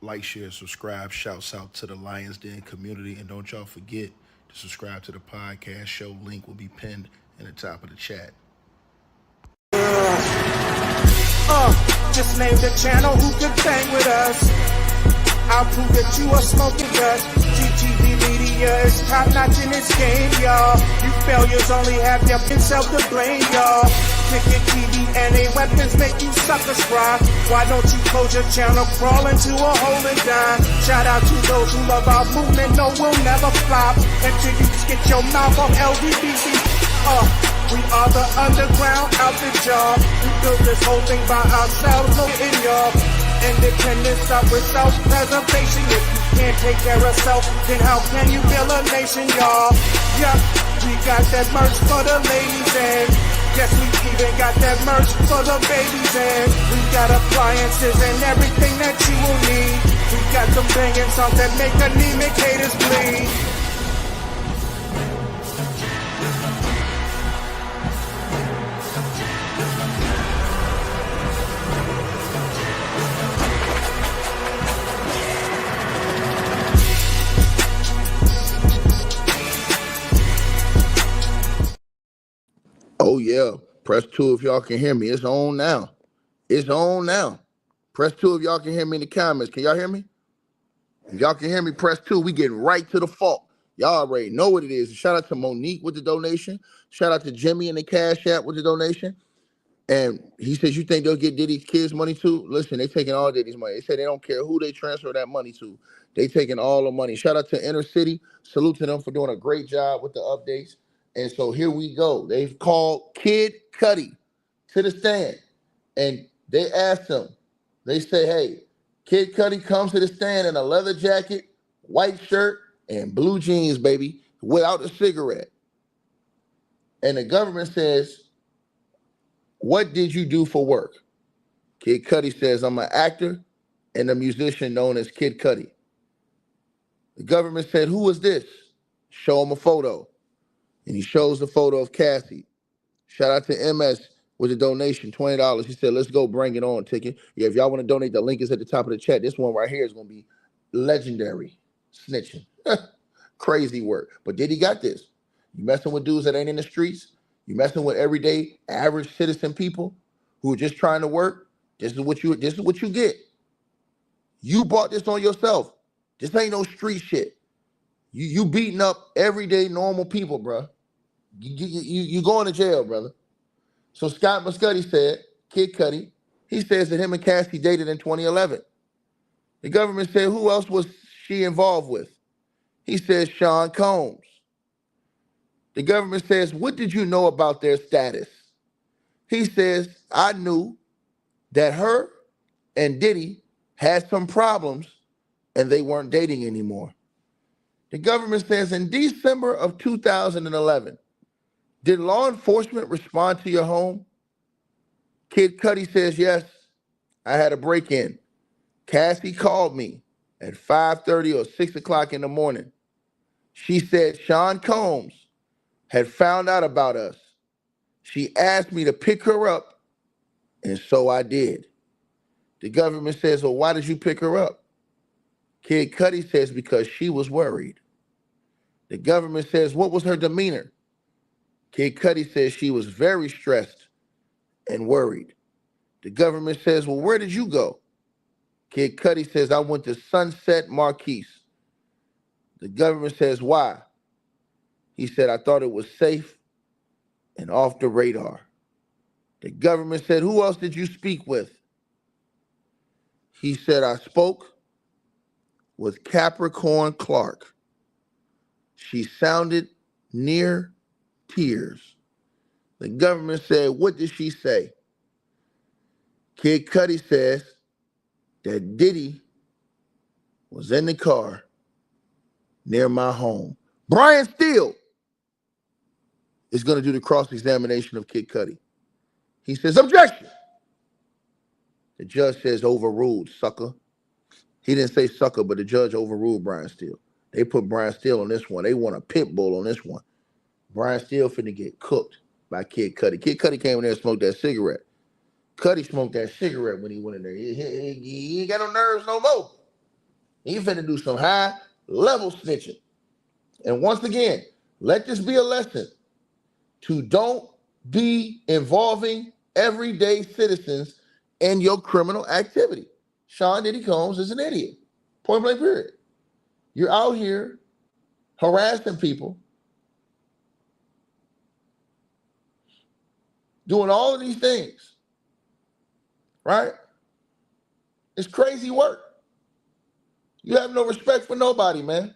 Like, share, subscribe. Shouts out to the Lions Den community. And don't y'all forget to subscribe to the podcast show. Link will be pinned in the top of the chat. Just name the channel who could bang with us. I'll prove that you are smoking dust. GTV Media is top notch in this game, y'all. You failures only have your self to blame, y'all. Cricket TV and a weapons make you suckers cry. Why don't you close your channel, crawl into a hole and die? Shout out to those who love our movement, no, we'll never flop. Until you get your mouth off LGBT. We are the underground outfit, y'all. We built this whole thing by ourselves, no in y'all. Independence up with self-preservation. If you can't take care of self, then how can you build a nation, y'all? Yup, we got that merch for the ladies and yes, we even got that merch for the babies and we got appliances and everything that you will need. We got some banging songs that make anemic haters bleed. Oh, yeah. Press 2 if y'all can hear me. It's on now. It's on now. Press 2 if y'all can hear me in the comments. Can y'all hear me? If y'all can hear me, press 2. We getting right to the fault. Y'all already know what it is. Shout out to Monique with the donation. Shout out to Jimmy in the Cash App with the donation. And he says, you think they'll get Diddy's kids money too? Listen, they taking all Diddy's money. They say they don't care who they transfer that money to. They taking all the money. Shout out to Inner City. Salute to them for doing a great job with the updates. And so here we go. They've called Kid Cudi to the stand. And they asked him, they say, hey, Kid Cudi comes to the stand in a leather jacket, white shirt, and blue jeans, baby, without a cigarette. And the government says, what did you do for work? Kid Cudi says, I'm an actor and a musician known as Kid Cudi. The government said, who is this? Show him a photo. And he shows the photo of Cassie. Shout out to MS with a donation, $20. He said, let's go, bring it on, ticket. Yeah, if y'all want to donate, the link is at the top of the chat. This one right here is going to be legendary. Snitching. Crazy work. But Diddy got this. You messing with dudes that ain't in the streets? You messing with everyday, average citizen people who are just trying to work? This is what you get. You bought this on yourself. This ain't no street shit. You beating up everyday normal people, bro. You going to jail, brother. So Scott Muscuddy said, Kid Cudi, he says that him and Cassie dated in 2011. The government said, who else was she involved with? He says, Sean Combs. The government says, what did you know about their status? He says, I knew that her and Diddy had some problems and they weren't dating anymore. The government says in December of 2011, did law enforcement respond to your home? Kid Cudi says, yes, I had a break-in. Cassie called me at 5:30 or 6 o'clock in the morning. She said Sean Combs had found out about us. She asked me to pick her up, and so I did. The government says, well, why did you pick her up? Kid Cudi says, because she was worried. The government says, what was her demeanor? Kid Cudi says she was very stressed and worried. The government says, well, where did you go? Kid Cudi says, I went to Sunset Marquise. The government says, why? He said, I thought it was safe and off the radar. The government said, who else did you speak with? He said, I spoke with Capricorn Clark. She sounded near tears. The government said, what did she say? Kid Cudi says that Diddy was in the car near my home. Brian Steele is going to do the cross-examination of Kid Cudi. He says, objection. The judge says, overruled, sucker. He didn't say sucker, but the judge overruled Brian Steele. They put Brian Steele on this one. They want a pit bull on this one. Brian Steele finna get cooked by Kid Cudi. Kid Cudi came in there and smoked that cigarette. Cudi smoked that cigarette when he went in there. He ain't got no nerves no more. He finna do some high level snitching. And once again, let this be a lesson to don't be involving everyday citizens in your criminal activity. Sean Diddy Combs is an idiot. Point blank period. You're out here harassing people, doing all of these things, right? It's crazy work. You have no respect for nobody, man.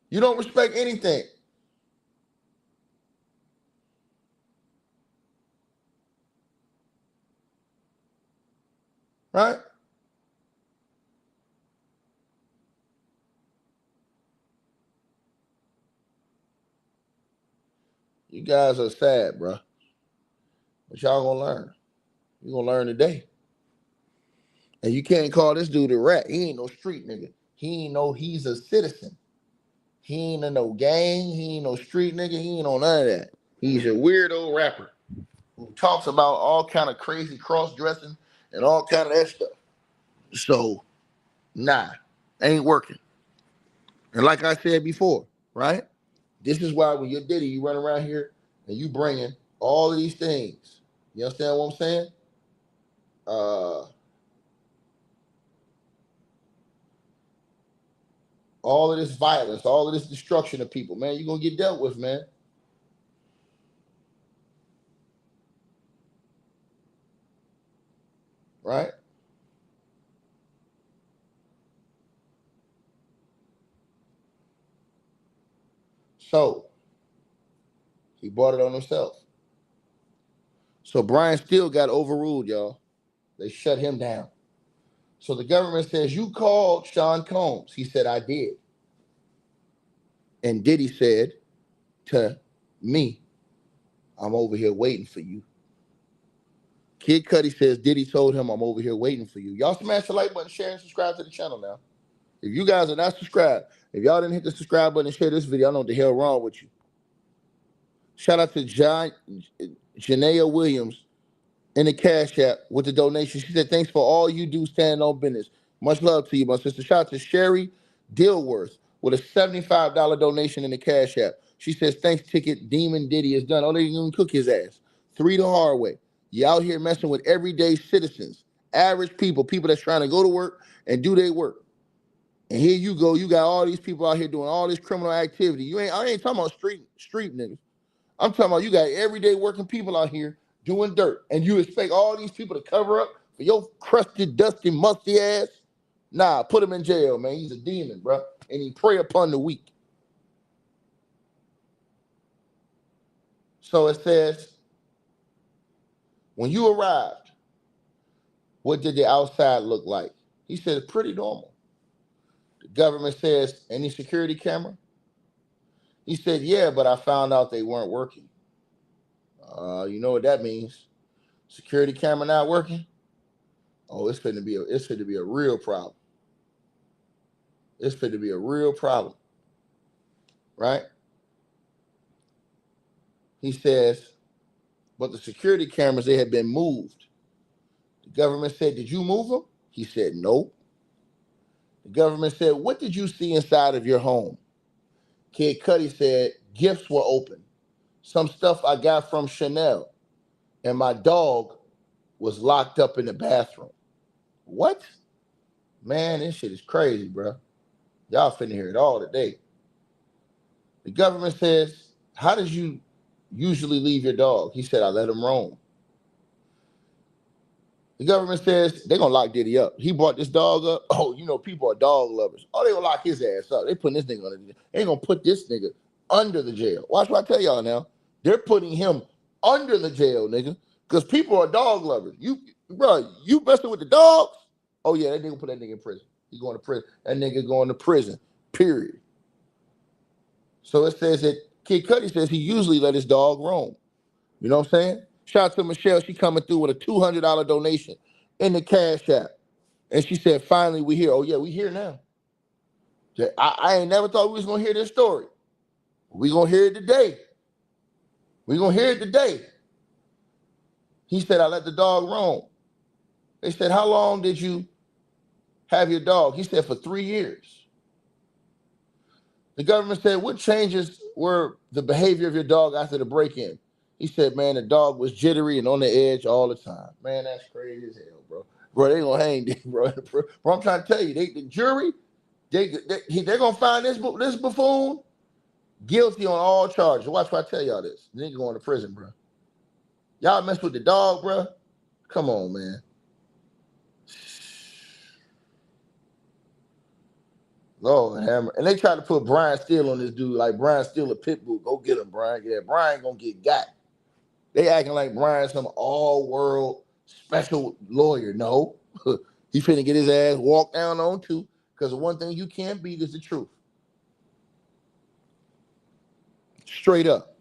You don't respect anything. Right? You guys are sad, bro. But y'all gonna learn. You're gonna learn today. And you can't call this dude a rat. He ain't no street nigga. He's a citizen. He ain't in no gang. He ain't no street nigga. He ain't on none of that. He's a weirdo rapper who talks about all kind of crazy cross-dressing and all kind of that stuff. So, nah, ain't working. And like I said before, right? This is why when you're Diddy, you run around here and you bringing all of these things. You understand what I'm saying? All of this violence, all of this destruction of people, man, you're going to get dealt with, man. Right? So, he brought it on himself. So, Brian still got overruled, y'all. They shut him down. So, the government says, you called Sean Combs. He said, I did. And Diddy said to me, I'm over here waiting for you. Kid Cudi says Diddy told him, I'm over here waiting for you. Y'all smash the like button, share, and subscribe to the channel now. If you guys are not subscribed, if y'all didn't hit the subscribe button and share this video, I don't know what the hell wrong with you. Shout out to Janaea Williams in the Cash App with the donation. She said, thanks for all you do standing on business. Much love to you, my sister. Shout out to Sherry Dilworth with a $75 donation in the Cash App. She says, thanks, Ticket. Demon Diddy is done. Oh, they didn't even cook his ass. 3 the hard way. You out here messing with everyday citizens, average people that's trying to go to work and do their work. And here you go. You got all these people out here doing all this criminal activity. I ain't talking about street niggas. I'm talking about you got everyday working people out here doing dirt. And you expect all these people to cover up for your crusted, dusty, musty ass? Nah, put him in jail, man. He's a demon, bro. And he prey upon the weak. So it says, when you arrived, what did the outside look like? He said, pretty normal. The government says, any security camera? He said, yeah, but I found out they weren't working. You know what that means? Security camera not working? Oh, it's going to be a real problem. It's going to be a real problem. Right? He says, but the security cameras, they had been moved. The government said, did you move them? He said, nope. The government said, what did you see inside of your home? Kid Cudi said, gifts were open. Some stuff I got from Chanel. And my dog was locked up in the bathroom. What? Man, this shit is crazy, bro. Y'all finna hear it all today. The government says, how did you usually leave your dog? He said, I let him roam. The government says they're going to lock Diddy up. He brought this dog up. Oh, you know, people are dog lovers. Oh, they going to lock his ass up. They putting this nigga under the jail. They ain't going to put this nigga under the jail. Watch what I tell y'all now. They're putting him under the jail, nigga, because people are dog lovers. You messing with the dogs? Oh, yeah, that nigga put that nigga in prison. He going to prison. That nigga going to prison, period. So it says that Kid Cudi says he usually let his dog roam. You know what I'm saying? Shout out to Michelle. She coming through with a $200 donation in the Cash App. And she said, finally, we here. Oh, yeah, we here now. I ain't never thought we was going to hear this story. We going to hear it today. We going to hear it today. He said, I let the dog roam. They said, how long did you have your dog? He said, for 3 years. The government said, what changes were the behavior of your dog after the break-in? He said, man, the dog was jittery and on the edge all the time. Man, that's crazy as hell, bro. Bro, they gonna hang this, bro. Bro, I'm trying to tell you, the jury, they're gonna find this buffoon guilty on all charges. Watch what I tell y'all this. The nigga going to prison, bro. Y'all mess with the dog, bro. Come on, man. Lord hammer. And they try to put Brian Steele on this dude like Brian Steele a pit bull. Go get him, Brian. Yeah, Brian gonna get got. They acting like Brian's some all-world special lawyer. No. He finna get his ass walked down on too, because the one thing you can't beat is the truth. Straight up.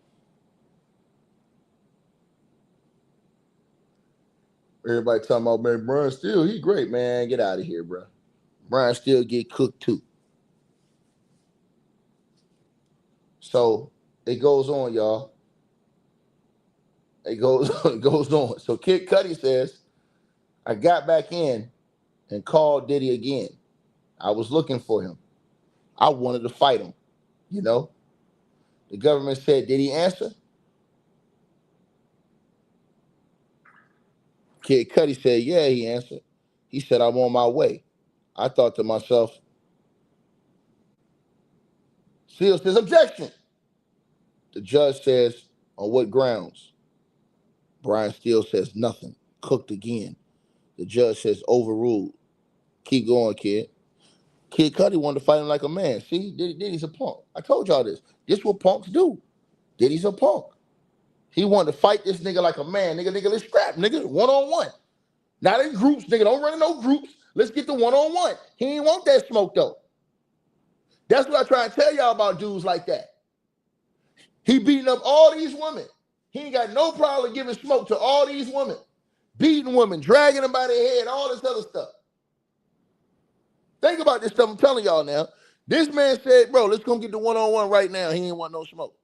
Everybody talking about, man, Brian Steele, he great, man. Get out of here, bro. Brian Steele get cooked too. So it goes on, y'all. It goes on. So Kid Cudi says, I got back in and called Diddy again. I was looking for him. I wanted to fight him, you know. The government said, did he answer? Kid Cudi said, yeah, he answered. He said, I'm on my way. I thought to myself, Steele says, objection. The judge says, on what grounds? Brian Steele says, nothing. Cooked again. The judge says, overruled. Keep going, kid. Kid Cudi wanted to fight him like a man. See, Diddy's a punk. I told y'all this. This is what punks do. Diddy's a punk. He wanted to fight this nigga like a man. Nigga, let's scrap. Nigga, one-on-one. Not in groups. Nigga, don't run in no groups. Let's get the one-on-one. He ain't want that smoke, though. That's what I try to tell y'all about dudes like that. He beating up all these women. He ain't got no problem giving smoke to all these women. Beating women, dragging them by their head, all this other stuff. Think about this stuff I'm telling y'all now. This man said, bro, let's come get the one-on-one right now. He ain't want no smoke.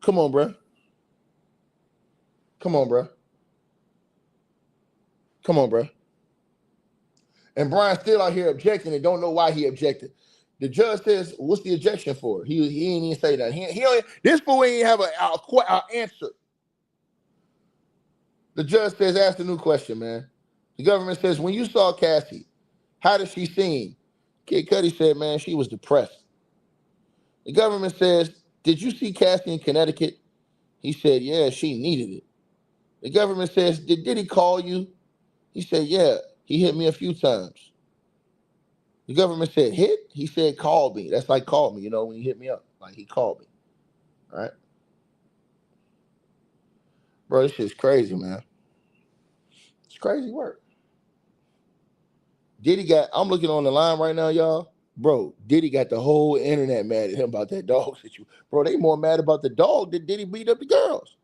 Come on, bro. Come on, bro. Come on, bro. And Brian still out here objecting and don't know why he objected. The judge says, what's the objection for? He ain't even say that. This fool ain't have an answer. The judge says, ask the new question, man. The government says, when you saw Cassie, how did she seem? Kid Cudi said, man, she was depressed. The government says, did you see Cassie in Connecticut? He said, yeah, she needed it. The government says, did Diddy call you? He said, yeah, he hit me a few times. The government said, hit? He said, call me. That's like call me, you know, when he hit me up. Like he called me. All right? Bro, this shit's crazy, man. It's crazy work. I'm looking on the line right now, y'all. Bro, Diddy got the whole internet mad at him about that dog situation. Bro, they more mad about the dog than Diddy beat up the girls.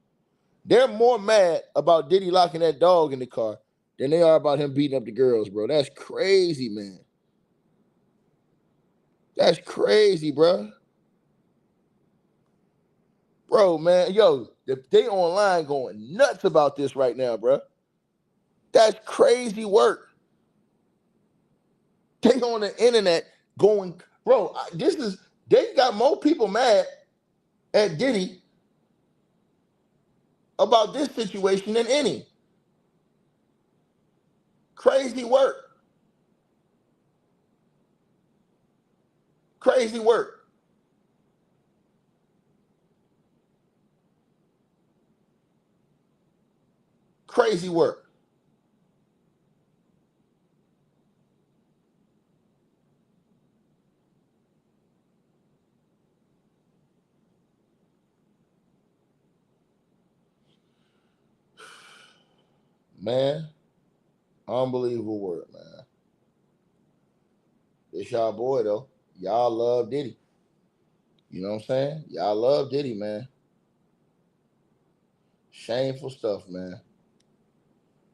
They're more mad about Diddy locking that dog in the car than they are about him beating up the girls, bro. That's crazy, man. That's crazy, bro. Bro, man, yo, they online going nuts about this right now, bro. That's crazy work. They on the internet going, bro, they got more people mad at Diddy about this situation than any. Crazy work. Crazy work. Crazy work. Man, unbelievable work, man. It's y'all boy, though. Y'all love Diddy. You know what I'm saying? Y'all love Diddy, man. Shameful stuff, man.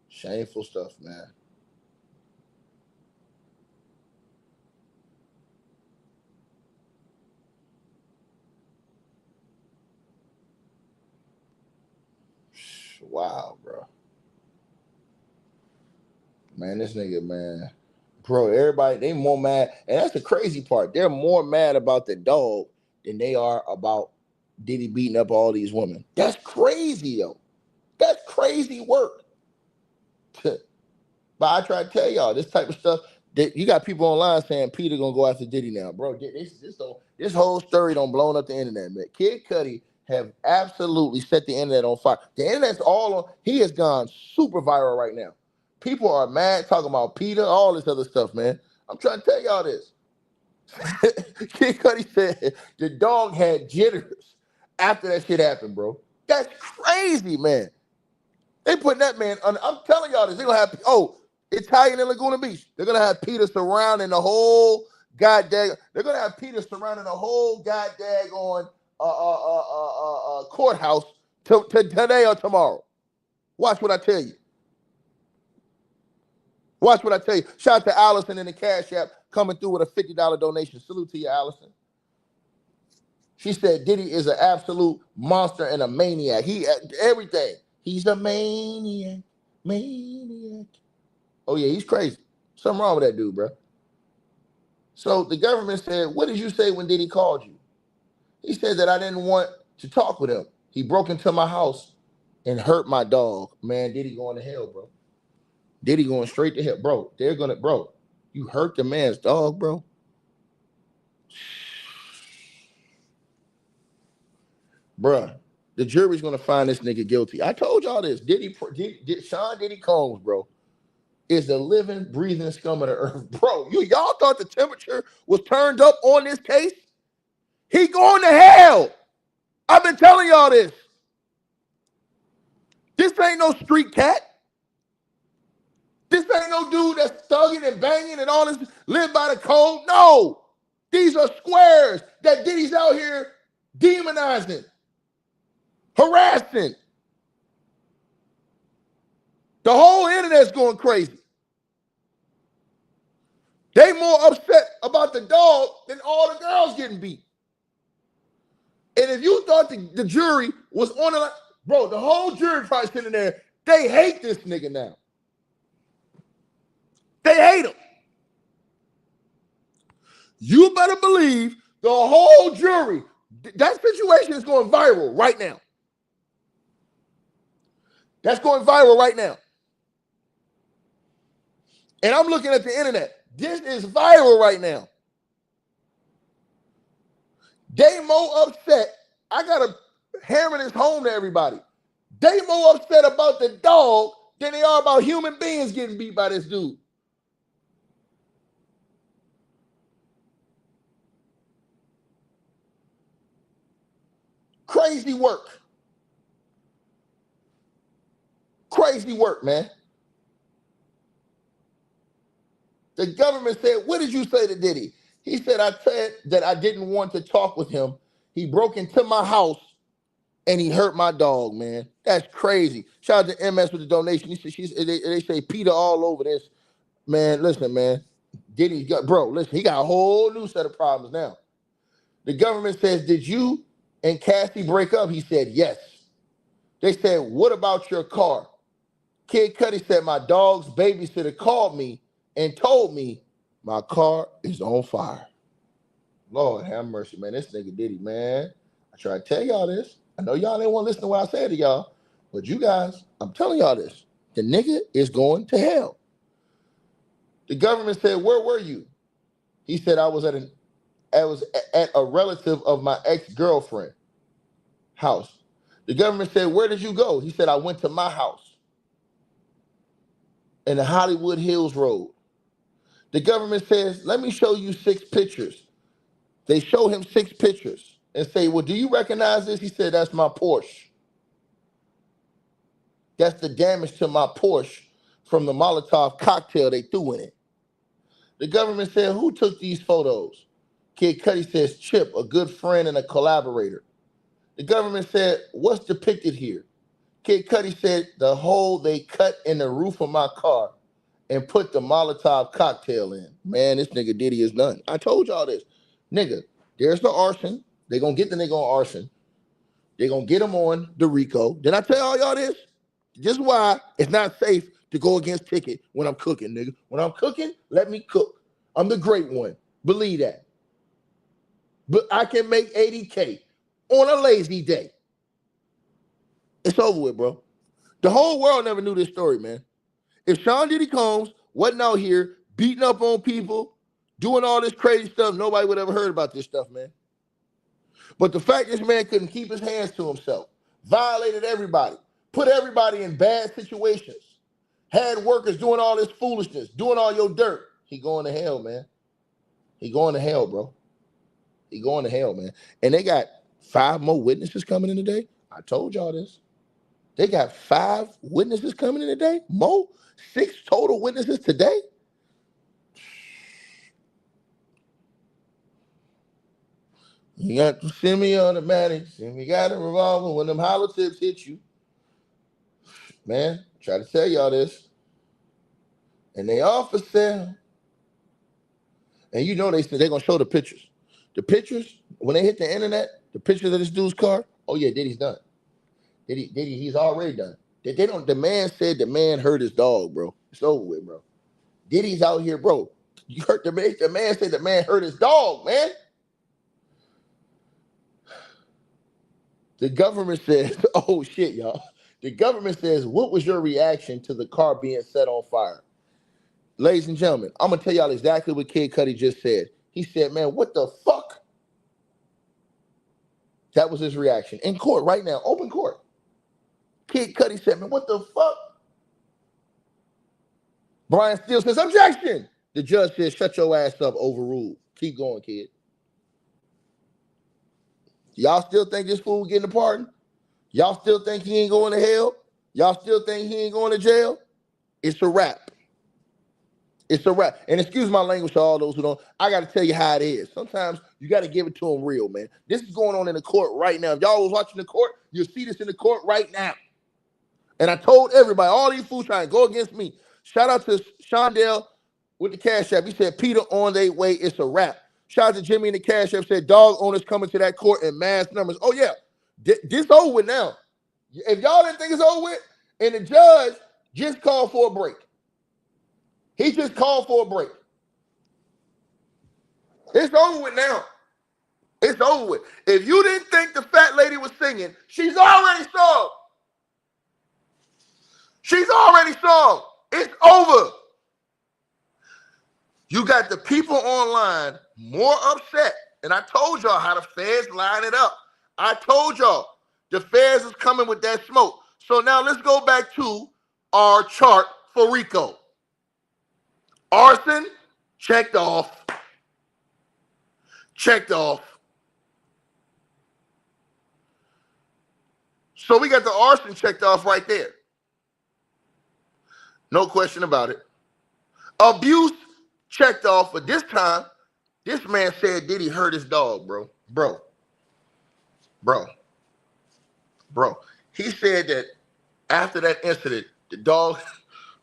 Shameful stuff, man. Wow, bro. Man, this nigga, man. Bro, everybody, they more mad. And that's the crazy part. They're more mad about the dog than they are about Diddy beating up all these women. That's crazy, yo. That's crazy work. But I try to tell y'all, this type of stuff, that you got people online saying PETA gonna go after Diddy now. Bro, this whole story don't blown up the internet, man. Kid Cudi have absolutely set the internet on fire. The internet's all on, he has gone super viral right now. People are mad talking about PETA, all this other stuff, man. I'm trying to tell y'all this. Kid Cudi said the dog had jitters after that shit happened, bro. That's crazy, man. They putting that man on. I'm telling y'all this. They're gonna have Italian in Laguna Beach. They're gonna have PETA surrounding the whole goddamn. They're gonna have PETA surrounding the whole goddamn courthouse today or tomorrow. Watch what I tell you. Watch what I tell you. Shout out to Allison in the Cash App coming through with a $50 donation. Salute to you, Allison. She said Diddy is an absolute monster and a maniac. He everything. He's a maniac. Oh yeah, he's crazy. Something wrong with that dude, bro. So the government said, what did you say when Diddy called you? He said that I didn't want to talk with him. He broke into my house and hurt my dog. Man, Diddy going to hell, bro. Diddy going straight to hell. Bro, you hurt the man's dog, bro. Bruh, the jury's gonna find this nigga guilty. I told y'all this. Sean Diddy Combs, bro, is the living, breathing scum of the earth. Bro, y'all thought the temperature was turned up on this case? He going to hell. I've been telling y'all this. This ain't no street cat. This ain't no dude that's thugging and banging and all this, live by the code. No. These are squares that Diddy's out here demonizing, harassing. The whole internet's going crazy. They more upset about the dog than all the girls getting beat. And if you thought the jury was on the line, bro, the whole jury probably sitting there, they hate this nigga now. They hate him. You better believe the whole jury, that situation is going viral right now. That's going viral right now. And I'm looking at the internet. This is viral right now. They more upset. I got to hammer this home to everybody. They more upset about the dog than they are about human beings getting beat by this dude. Crazy work. Crazy work, man. The government said, what did you say to Diddy? He said, I said that I didn't want to talk with him. He broke into my house and he hurt my dog, man. That's crazy. Shout out to MS with the donation. They say PETA all over this. Man, listen, man. Diddy's got, bro, listen, he got a whole new set of problems now. The government says, did you and Cassie break up? He said, yes. They said, what about your car? Kid Cudi said, my dog's babysitter called me and told me my car is on fire. Lord have mercy, man. This nigga Diddy, man. I try to tell y'all this. I know y'all didn't want to listen to what I said to y'all, but you guys, I'm telling y'all this. The nigga is going to hell. The government said, where were you? He said, I was at a relative of my ex-girlfriend house. The government said, where did you go? He said, I went to my house in the Hollywood Hills Road. The government says, let me show you 6 pictures. They show him 6 pictures and say, well, do you recognize this? He said, that's my Porsche. That's the damage to my Porsche from the Molotov cocktail they threw in it. The government said, who took these photos? Kid Cudi says, Chip, a good friend and a collaborator. The government said, what's depicted here? Kid Cudi said, the hole they cut in the roof of my car and put the Molotov cocktail in. Man, this nigga Diddy is done. I told y'all this. Nigga, there's the arson. They're going to get the nigga on arson. They're going to get him on the RICO. Did I tell y'all this? This is why it's not safe to go against ticket when I'm cooking, nigga. When I'm cooking, let me cook. I'm the great one. Believe that. But I can make 80K on a lazy day. It's over with, bro. The whole world never knew this story, man. If Sean Diddy Combs wasn't out here beating up on people, doing all this crazy stuff, nobody would ever heard about this stuff, man. But the fact this man couldn't keep his hands to himself, violated everybody, put everybody in bad situations, had workers doing all this foolishness, doing all your dirt, he going to hell, man. He going to hell, bro. He going to hell, man. And they got 5 more witnesses coming in today. I told y'all this. They got 5 witnesses coming in today. Mo, 6 total witnesses today. You got the semi-automatics, and you got a revolver when them hollow tips hit you. Man, try to tell y'all this. And they all for sale. And you know they said they're going to show the pictures. The pictures, when they hit the internet, the pictures of this dude's car, oh yeah, Diddy's done. Diddy, he's already done. They don't. The man said the man hurt his dog, bro. It's over with, bro. Diddy's out here, bro. You heard the man. The man said the man hurt his dog, man. The government says, oh shit, y'all. The government says, what was your reaction to the car being set on fire? Ladies and gentlemen, I'm gonna tell y'all exactly what Kid Cudi just said. He said, man, what the fuck? That was his reaction. In court right now, open court. Kid Cudi said, man, what the fuck? Brian Steele says, objection. The judge says, shut your ass up, overruled. Keep going, kid. Y'all still think this fool getting a pardon? Y'all still think he ain't going to hell? Y'all still think he ain't going to jail? It's a wrap. It's a wrap. And excuse my language to all those who don't. I got to tell you how it is. Sometimes you got to give it to them real, man. This is going on in the court right now. If y'all was watching the court, you'll see this in the court right now. And I told everybody, all these fools trying to go against me. Shout out to Shondell with the Cash App. He said, PETA on their way. It's a wrap. Shout out to Jimmy in the Cash App. Said, dog owners coming to that court in mass numbers. Oh, yeah. This over with now. If y'all didn't think it's over with, and the judge just called for a break. He just called for a break. It's over with now. It's over with. If you didn't think the fat lady was singing, she's already sung. She's already sung. It's over. You got the people online more upset. And I told y'all how the feds line it up. I told y'all the feds is coming with that smoke. So now let's go back to our chart for RICO. Arson, checked off. Checked off. So we got the arson checked off right there. No question about it. Abuse checked off, but this time, this man said Diddy hurt his dog, bro. Bro. He said that after that incident, the dog,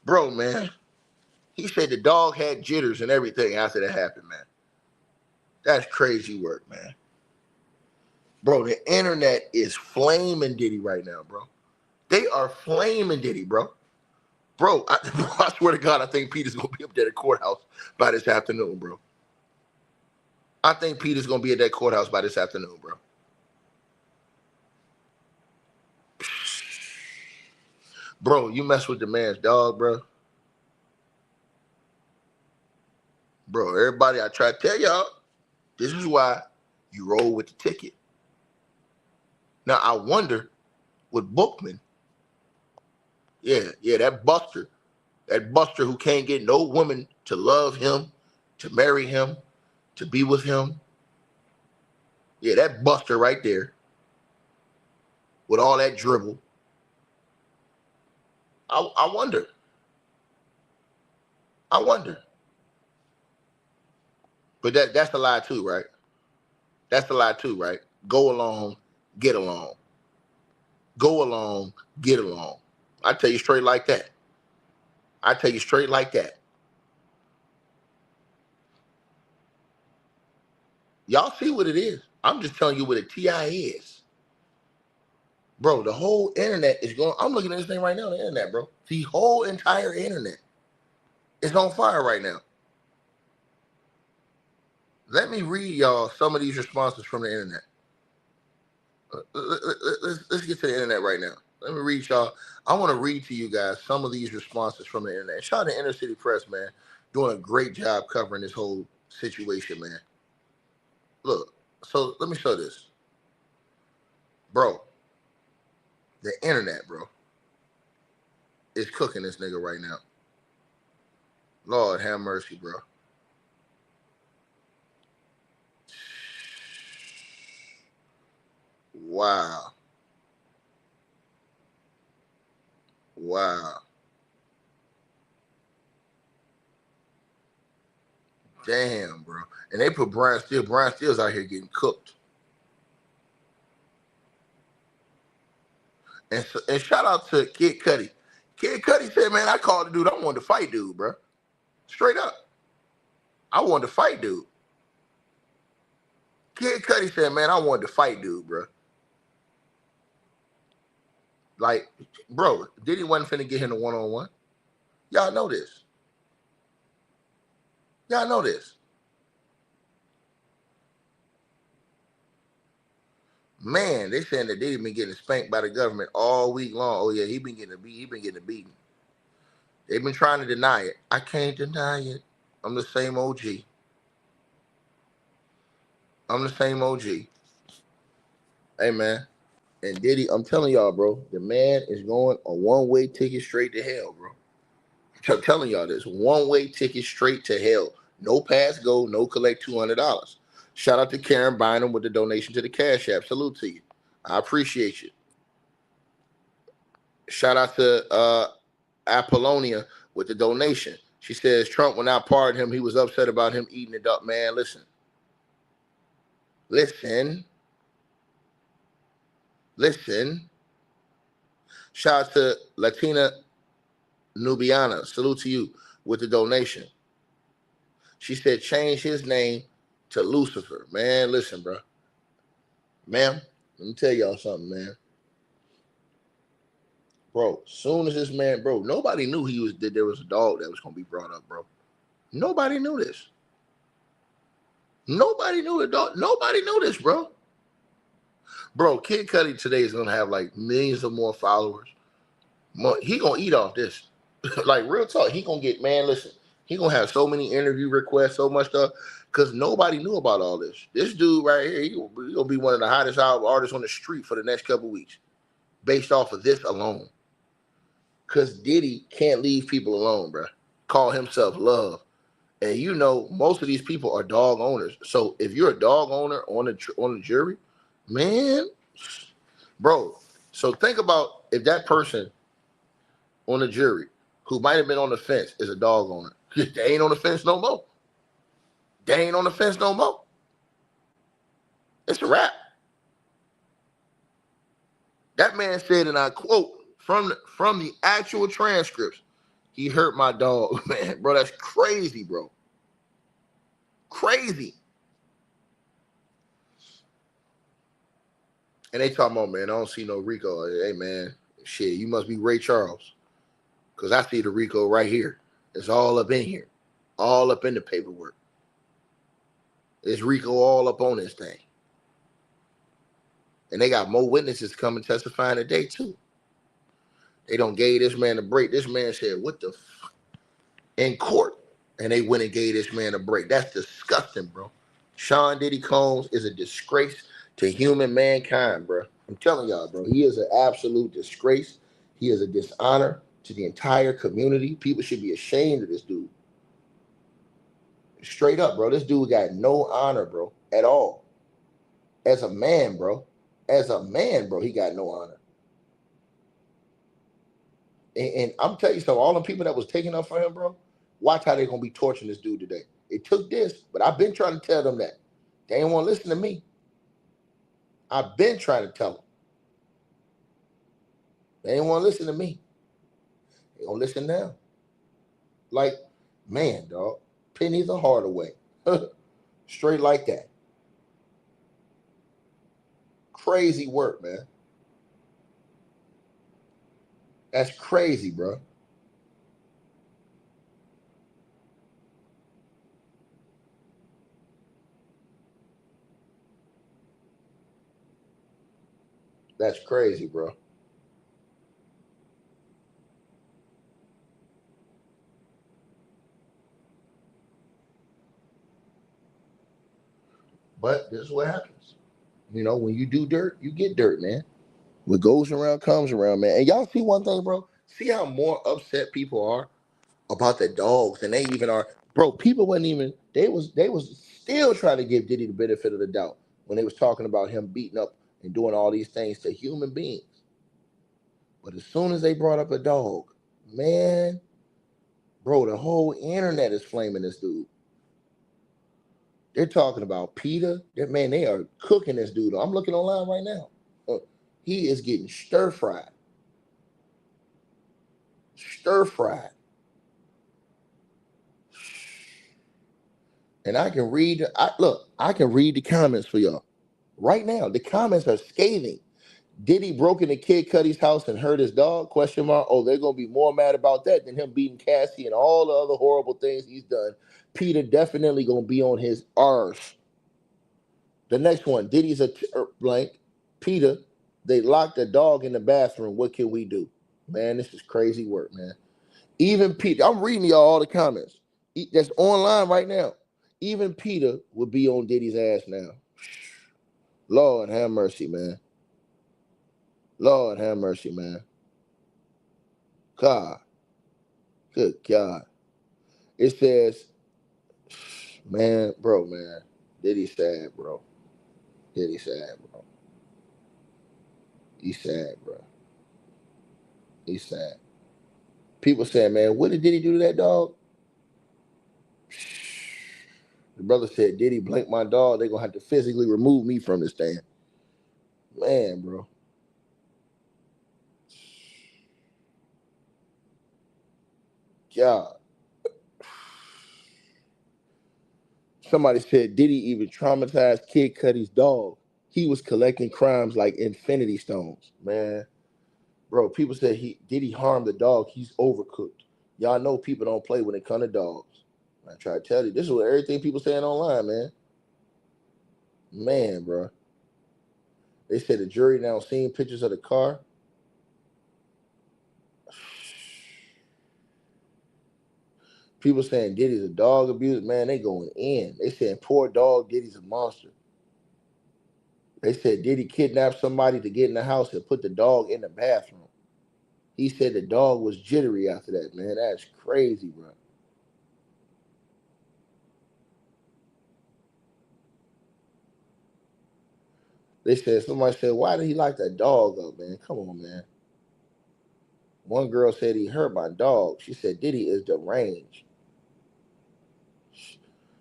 bro, man, he said the dog had jitters and everything after that happened, man. That's crazy work, man. Bro, the internet is flaming Diddy right now, bro. They are flaming Diddy, bro. Bro, I swear to God, I think PETA's going to be up there at the courthouse by this afternoon, bro. I think PETA's going to be at that courthouse by this afternoon, bro. Bro, you mess with the man's dog, bro. Bro, everybody, I try to tell y'all, this is why you roll with the ticket. Now, I wonder with Bookman, yeah, that buster who can't get no woman to love him, to marry him, to be with him. Yeah, that buster right there with all that dribble. I wonder. But that's a lie too, right? That's a lie too, right? Go along, get along. Go along, get along. I tell you straight like that. Y'all see what it is. I'm just telling you what a TI is. Bro, the whole internet is going. I'm looking at this thing right now on the internet, bro. The whole entire internet is on fire right now. Let me read y'all some of these responses from the internet. Let's get to the internet right now. Let me read y'all. I want to read to you guys some of these responses from the internet. Shout out to Inner City Press, man. Doing a great job covering this whole situation, man. Look, so let me show this. Bro, the internet, bro, is cooking this nigga right now. Lord have mercy, bro. Wow. Wow. Damn, bro. And they put Brian Steele. Brian Steele's out here getting cooked. And shout out to Kid Cudi. Kid Cudi said, man, I called the dude. I wanted to fight dude, bro. Straight up. I wanted to fight dude. Kid Cudi said, man, I wanted to fight dude, bro. Like, bro, Diddy wasn't finna get him a one-on-one. Y'all know this. Y'all know this. Man, they saying that Diddy been getting spanked by the government all week long. Oh yeah, he been getting a beating. They've been trying to deny it. I can't deny it. I'm the same OG. I'm the same OG. Hey man, and Diddy, I'm telling y'all, bro, the man is going a one-way ticket straight to hell, bro. I'm telling y'all this, one-way ticket straight to hell. No pass go, no collect $200. Shout out to Karen Bynum with the donation to the Cash App. Salute to you. I appreciate you. Shout out to Apollonia with the donation. She says Trump will not pardon him. He was upset about him eating it up. Man, listen. Shout out to Latina Nubiana. Salute to you with the donation. She said change his name to Lucifer. Man, listen, bro. Ma'am, let me tell y'all something, man. Bro, soon as this man, bro, nobody knew that there was a dog that was going to be brought up, bro. Nobody knew this. Nobody knew the dog. Nobody knew this, bro. Bro, Kid Cudi today is going to have like millions of more followers. He going to eat off this. Like, real talk. He going to get, man, listen. He going to have so many interview requests, so much stuff, because nobody knew about all this. This dude right here, he going to be one of the hottest artists on the street for the next couple of weeks, based off of this alone. Because Diddy can't leave people alone, bro. Call himself Love. And you know, most of these people are dog owners. So if you're a dog owner on the jury, man, bro. So think about if that person on the jury who might have been on the fence is a dog owner. They ain't on the fence no more. They ain't on the fence no more. It's a wrap. That man said, and I quote from the actual transcripts, he hurt my dog, man. Bro, that's crazy, bro. Crazy. And they talking about, man, I don't see no RICO. Hey, man, shit, you must be Ray Charles. Because I see the RICO right here. It's all up in here. All up in the paperwork. It's RICO all up on this thing. And they got more witnesses coming testifying today, too. They don't gave this man a break. This man said, what the fuck? In court. And they went and gave this man a break. That's disgusting, bro. Sean Diddy Combs is a disgrace to human mankind, bro. I'm telling y'all, bro. He is an absolute disgrace. He is a dishonor to the entire community. People should be ashamed of this dude. Straight up, bro. This dude got no honor, bro, at all. As a man, bro. As a man, bro, he got no honor. And I'm telling you something, all the people that was taking up for him, bro, watch how they're going to be torturing this dude today. It took this, but I've been trying to tell them that. They ain't want to listen to me. I've been trying to tell them. They ain't want to listen to me. They going to listen now. Like, man, dog, pennies are hard away. Straight like that. Crazy work, man. That's crazy, bro. That's crazy, bro. But this is what happens. You know, when you do dirt, you get dirt, man. What goes around comes around, man. And y'all see one thing, bro? See how more upset people are about the dogs than they even are. Bro, people wasn't even they was still trying to give Diddy the benefit of the doubt when they was talking about him beating up and doing all these things to human beings. But as soon as they brought up a dog, man, bro, the whole internet is flaming this dude. They're talking about PETA. Man, they are cooking this dude. I'm looking online right now. He is getting stir fried. Stir fried. And I can read. I can read the comments for y'all right now. The comments are scathing. Diddy broke into Kid Cudi's house and hurt his dog? Question mark. Oh, they're gonna be more mad about that than him beating Cassie and all the other horrible things he's done. PETA definitely gonna be on his arse. The next one, Diddy's a blank. PETA, they locked a dog in the bathroom. What can we do? Man, this is crazy work, man. Even PETA, I'm reading y'all all the comments. That's online right now. Even PETA would be on Diddy's ass now. Lord have mercy, man. Lord have mercy, man. God. Good God. It says, man, bro, man. Diddy sad, bro. Diddy sad, bro. He's sad, bro. He's sad. People saying, man, what did Diddy do to that dog? The brother said, Diddy blanked my dog. They're going to have to physically remove me from this thing. Man, bro. God. Somebody said Diddy even traumatized Kid Cudi's dog. He was collecting crimes like infinity stones. Man. Bro, people said Diddy harmed the dog. He's overcooked. Y'all know people don't play when it comes to dogs. I try to tell you. This is what everything people saying online, man. Man, bro. They said the jury now seen pictures of the car. People saying Diddy's a dog abuser. Man, they going in. They saying poor dog, Diddy's a monster. They said Diddy kidnapped somebody to get in the house and put the dog in the bathroom. He said the dog was jittery after that, man. That's crazy, bro. They said, somebody said, why did he lock that dog up, man? Come on, man. One girl said he hurt my dog. She said Diddy is deranged.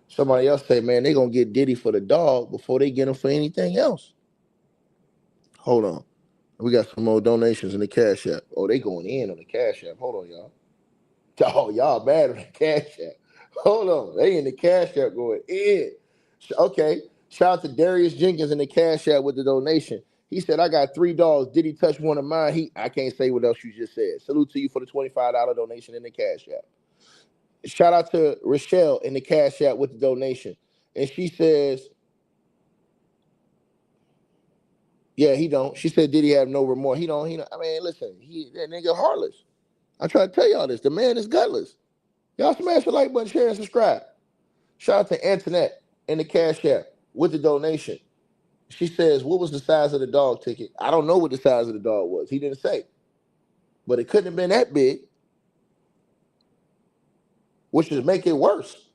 Somebody else said, man, they going to get Diddy for the dog before they get him for anything else. Hold on. We got some more donations in the Cash App. Oh, they going in on the Cash App. Hold on, y'all. Oh, y'all bad on the Cash App. Hold on. They in the Cash App going in. Okay. Shout out to Darius Jenkins in the Cash App with the donation. He said, I got 3 dogs. Did he touch one of mine? I can't say what else you just said. Salute to you for the $25 donation in the Cash App. Shout out to Rochelle in the Cash App with the donation. And she says, yeah, he don't. She said, did he have no remorse? He don't. I mean, listen, that nigga heartless. I try to tell y'all this. The man is gutless. Y'all smash the like button, share, and subscribe. Shout out to Antoinette in the Cash App with the donation. She says, what was the size of the dog ticket? I don't know what the size of the dog was. He didn't say. But it couldn't have been that big, which would make it worse.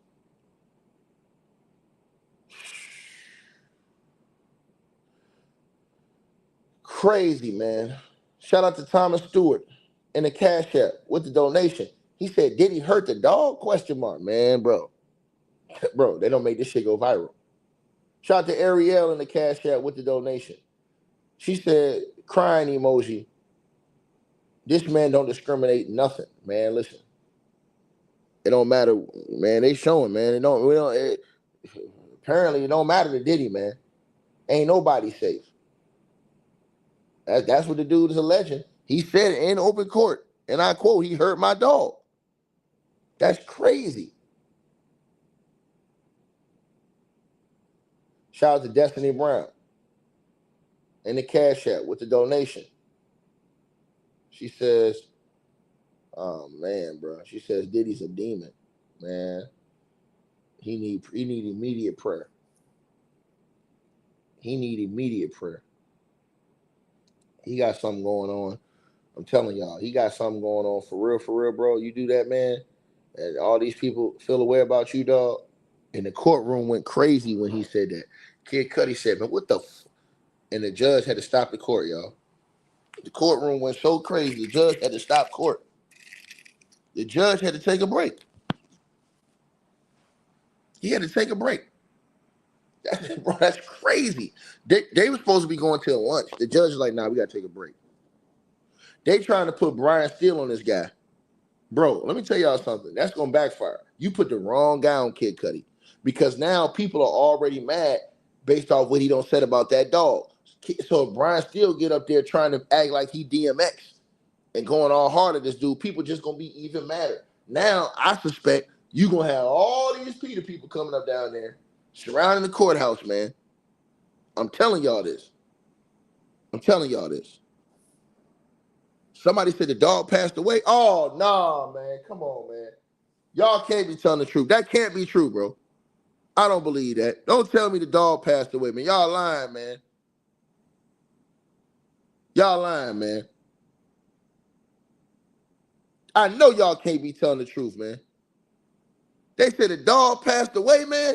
Crazy, man. Shout out to Thomas Stewart in the Cash App with the donation. He said, did he hurt the dog? Question mark. Man, bro. Bro, they don't make this shit go viral. Shout out to Ariel in the Cash App with the donation. She said, crying emoji. This man don't discriminate nothing, man. Listen. It don't matter, man. They showing, man. Apparently it don't matter to Diddy, man. Ain't nobody safe. That's what the dude is alleging. He said it in open court. And I quote, he hurt my dog. That's crazy. Shout out to Destiny Brown in the Cash App with the donation. She says, oh man, bro. She says Diddy's a demon, man. He need immediate prayer. He need immediate prayer. He got something going on. I'm telling y'all, he got something going on for real, bro. You do that, man, and all these people feel aware about you, dog. And the courtroom went crazy when he said that. Kid Cudi said, "Man, what the?" And the judge had to stop the court, y'all. The courtroom went so crazy, the judge had to stop court. The judge had to take a break. He had to take a break. Bro, that's crazy. They were supposed to be going till lunch. The judge is like, nah, we got to take a break. They trying to put Brian Steele on this guy. Bro, let me tell y'all something. That's going to backfire. You put the wrong guy on Kid Cudi. Because now people are already mad based off what he don't said about that dog. So if Brian Steele get up there trying to act like he DMX and going all hard at this dude, people just going to be even madder. Now, I suspect you going to have all these PETA people coming up down there surrounding the courthouse, man. I'm telling y'all this. I'm telling y'all this. Somebody said the dog passed away. Oh, nah, man. Come on, man. Y'all can't be telling the truth. That can't be true, bro. I don't believe that. Don't tell me the dog passed away, man. Y'all lying, man. Y'all lying, man. I know y'all can't be telling the truth, man. They said the dog passed away, man.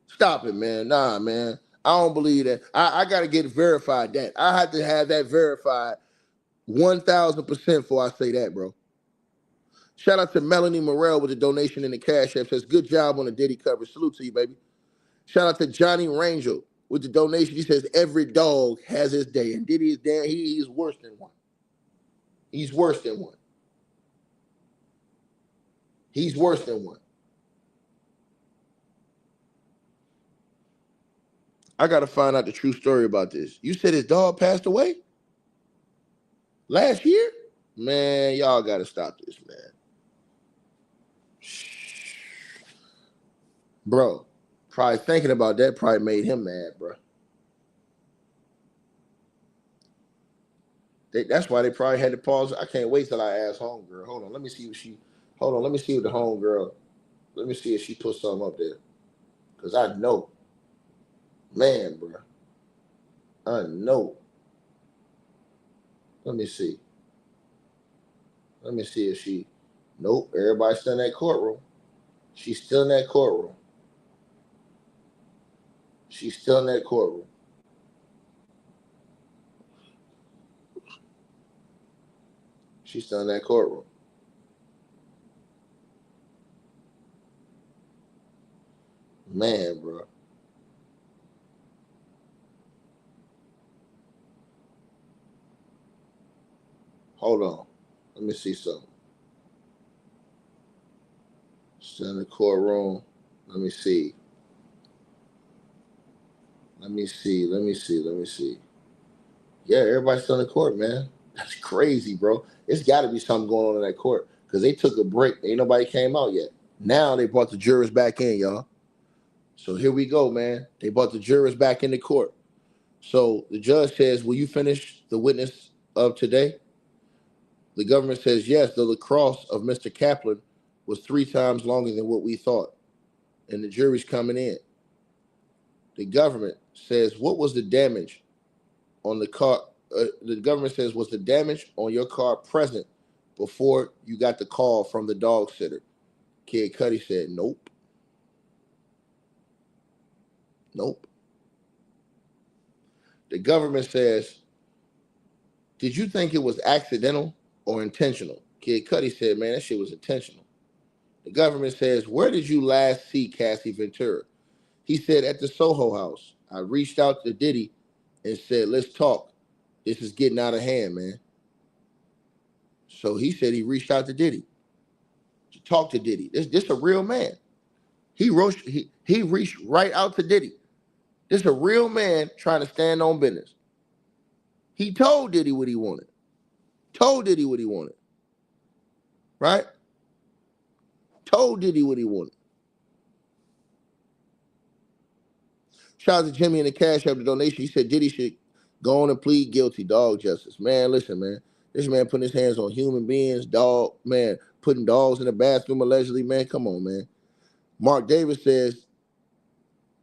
Stop it, man. Nah, man. I don't believe that. I got to get verified that. I have to have that verified 1,000% before I say that, bro. Shout out to Melanie Morrell with the donation in the Cash App. Says, good job on the Diddy coverage. Salute to you, baby. Shout out to Johnny Rangel with the donation. He says, every dog has his day. And Diddy is damn, he's worse than one. He's worse than one. He's worse than one. I got to find out the true story about this. You said his dog passed away? Last year? Man, y'all got to stop this, man. Bro, probably thinking about that probably made him mad, bro. That's why they probably had to pause. I can't wait till I ask homegirl. Hold on, let me see what she. Hold on, let me see what the homegirl. Let me see if she put something up there, cause I know, man, bro. I know. Let me see. Let me see if she. Nope, everybody's still in that courtroom. She's still in that courtroom. She's still in that courtroom. She's still in that courtroom. Man, bro. Hold on. Let me see something. Still in the courtroom. Let me see. Let me see. Yeah, everybody's still in the court, man. That's crazy, bro. It's got to be something going on in that court because they took a break. Ain't nobody came out yet. Now they brought the jurors back in, y'all. So here we go, man. They brought the jurors back in the court. So the judge says, will you finish the witness of today? The government says, yes, the lacrosse of Mr. Kaplan was 3 times longer than what we thought. And the jury's coming in. The government says, what was the damage on the car? The government says, was the damage on your car present before you got the call from the dog sitter? Kid Cudi said, nope. Nope. The government says, did you think it was accidental or intentional? Kid Cudi said, man, that shit was intentional. The government says, where did you last see Cassie Ventura? He said, at the Soho house. I reached out to Diddy and said, let's talk. This is getting out of hand, man. So he said he reached out to Diddy to talk to Diddy. This a real man. He reached right out to Diddy. This a real man trying to stand on business. He told Diddy what he wanted. Told Diddy what he wanted. Right? Told Diddy what he wanted. Shout out to Jimmy and the Cash App the donation. He said Diddy should go on and plead guilty. Dog justice. Man, listen, man. This man putting his hands on human beings, dog, man, putting dogs in the bathroom allegedly, man. Come on, man. Mark Davis says,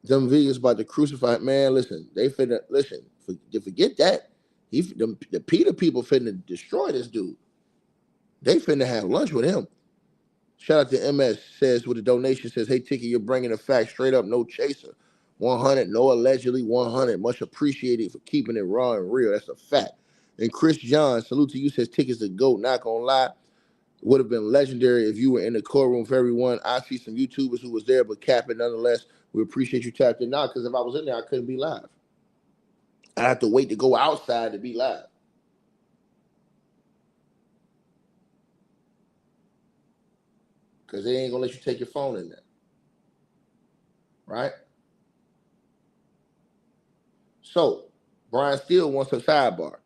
them vegans about to crucify. Man, listen, they finna, listen, forget that. The PETA people finna destroy this dude. They finna have lunch with him. Shout out to MS, says with a donation, says, hey, Tiki, you're bringing the facts straight up, no chaser. 100, no allegedly, 100. Much appreciated for keeping it raw and real. That's a fact. And Chris John, salute to you, says, Ticket's the GOAT, not gonna lie. Would have been legendary if you were in the courtroom for everyone. I see some YouTubers who was there, but capping nonetheless. We appreciate you tapped in now, because if I was in there, I couldn't be live. I have to wait to go outside to be live. Because they ain't gonna let you take your phone in there. Right? So, Brian Steele wants a sidebar.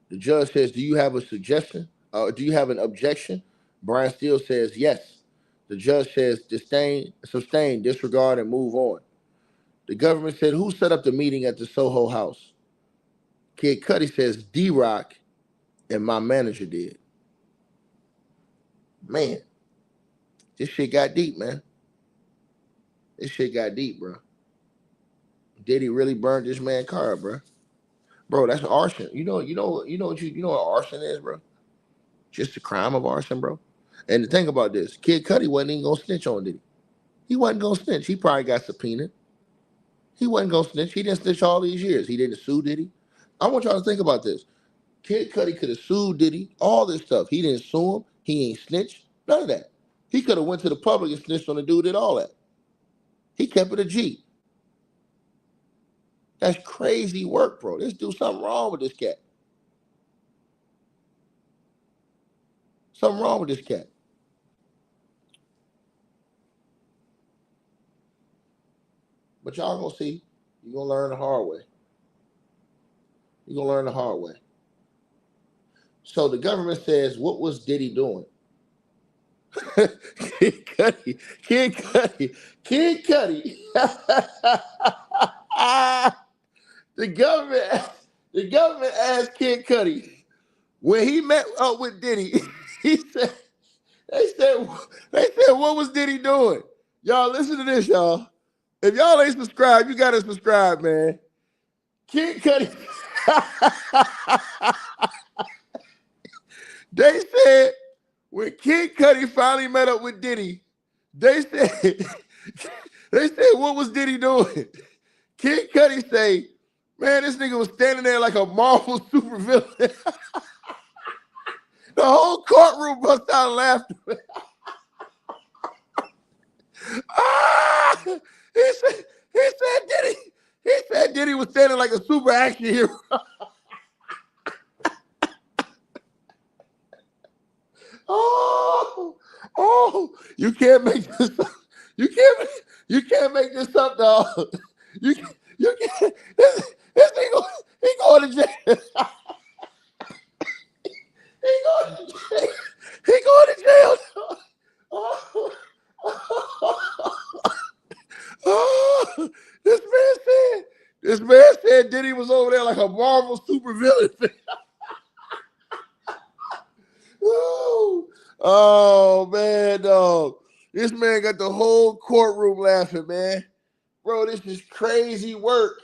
The judge says, do you have a suggestion? Do you have an objection? Brian Steele says, yes. The judge says, sustain, disregard, and move on. The government said, who set up the meeting at the Soho House? Kid Cudi says, D-Rock and my manager did. Man, this shit got deep, man. This shit got deep, bro. Diddy really burned this man's car, bro. Bro, that's arson. You know what arson is, bro? Just the crime of arson, bro. And the thing about this, Kid Cudi wasn't even gonna snitch on Diddy. He wasn't gonna snitch. He probably got subpoenaed. He wasn't gonna snitch. He didn't snitch all these years. He didn't sue Diddy. I want y'all to think about this. Kid Cudi could have sued Diddy, all this stuff. He didn't sue him. He ain't snitched. None of that. He could have went to the public and snitched on the dude, did all that. He kept it a G. That's crazy work, bro. There's something wrong with this cat. Something wrong with this cat. But y'all gonna see. You're gonna learn the hard way. You're gonna learn the hard way. So the government says, what was Diddy doing? Kid Cudi. The government asked Kid Cudi when he met up with Diddy. They said, what was Diddy doing? Y'all listen to this, y'all. If y'all ain't subscribed, you gotta subscribe, man. Kid Cudi. They said when Kid Cudi finally met up with Diddy, they said, what was Diddy doing? Kid Cudi say, man, this nigga was standing there like a Marvel supervillain. The whole courtroom bust out laughing. He said Diddy was standing like a super action hero. You can't make this up. You can't make this up, dog. You can't. This nigga, he going to jail. He going to jail. This man said Diddy was over there like a Marvel supervillain. Oh man, dog. This man got the whole courtroom laughing, man. Bro, this is crazy work.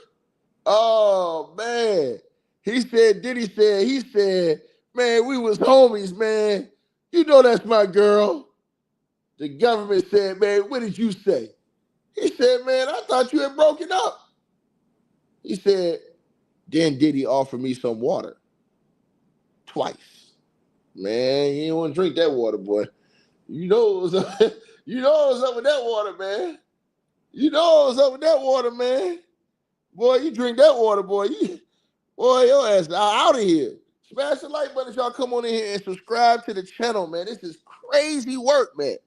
Oh man. Diddy said, man, we was homies, man. You know that's my girl. The government said, man, what did you say? He said, man, I thought you had broken up. He said, then Diddy offered me some water. Twice. Man, you didn't want to drink that water, boy. You know what was up with that water, man. You know what's up with that water, man. Boy, you drink that water, boy. Your ass out of here. Smash the like button if y'all come on in here and subscribe to the channel, man. This is crazy work, man.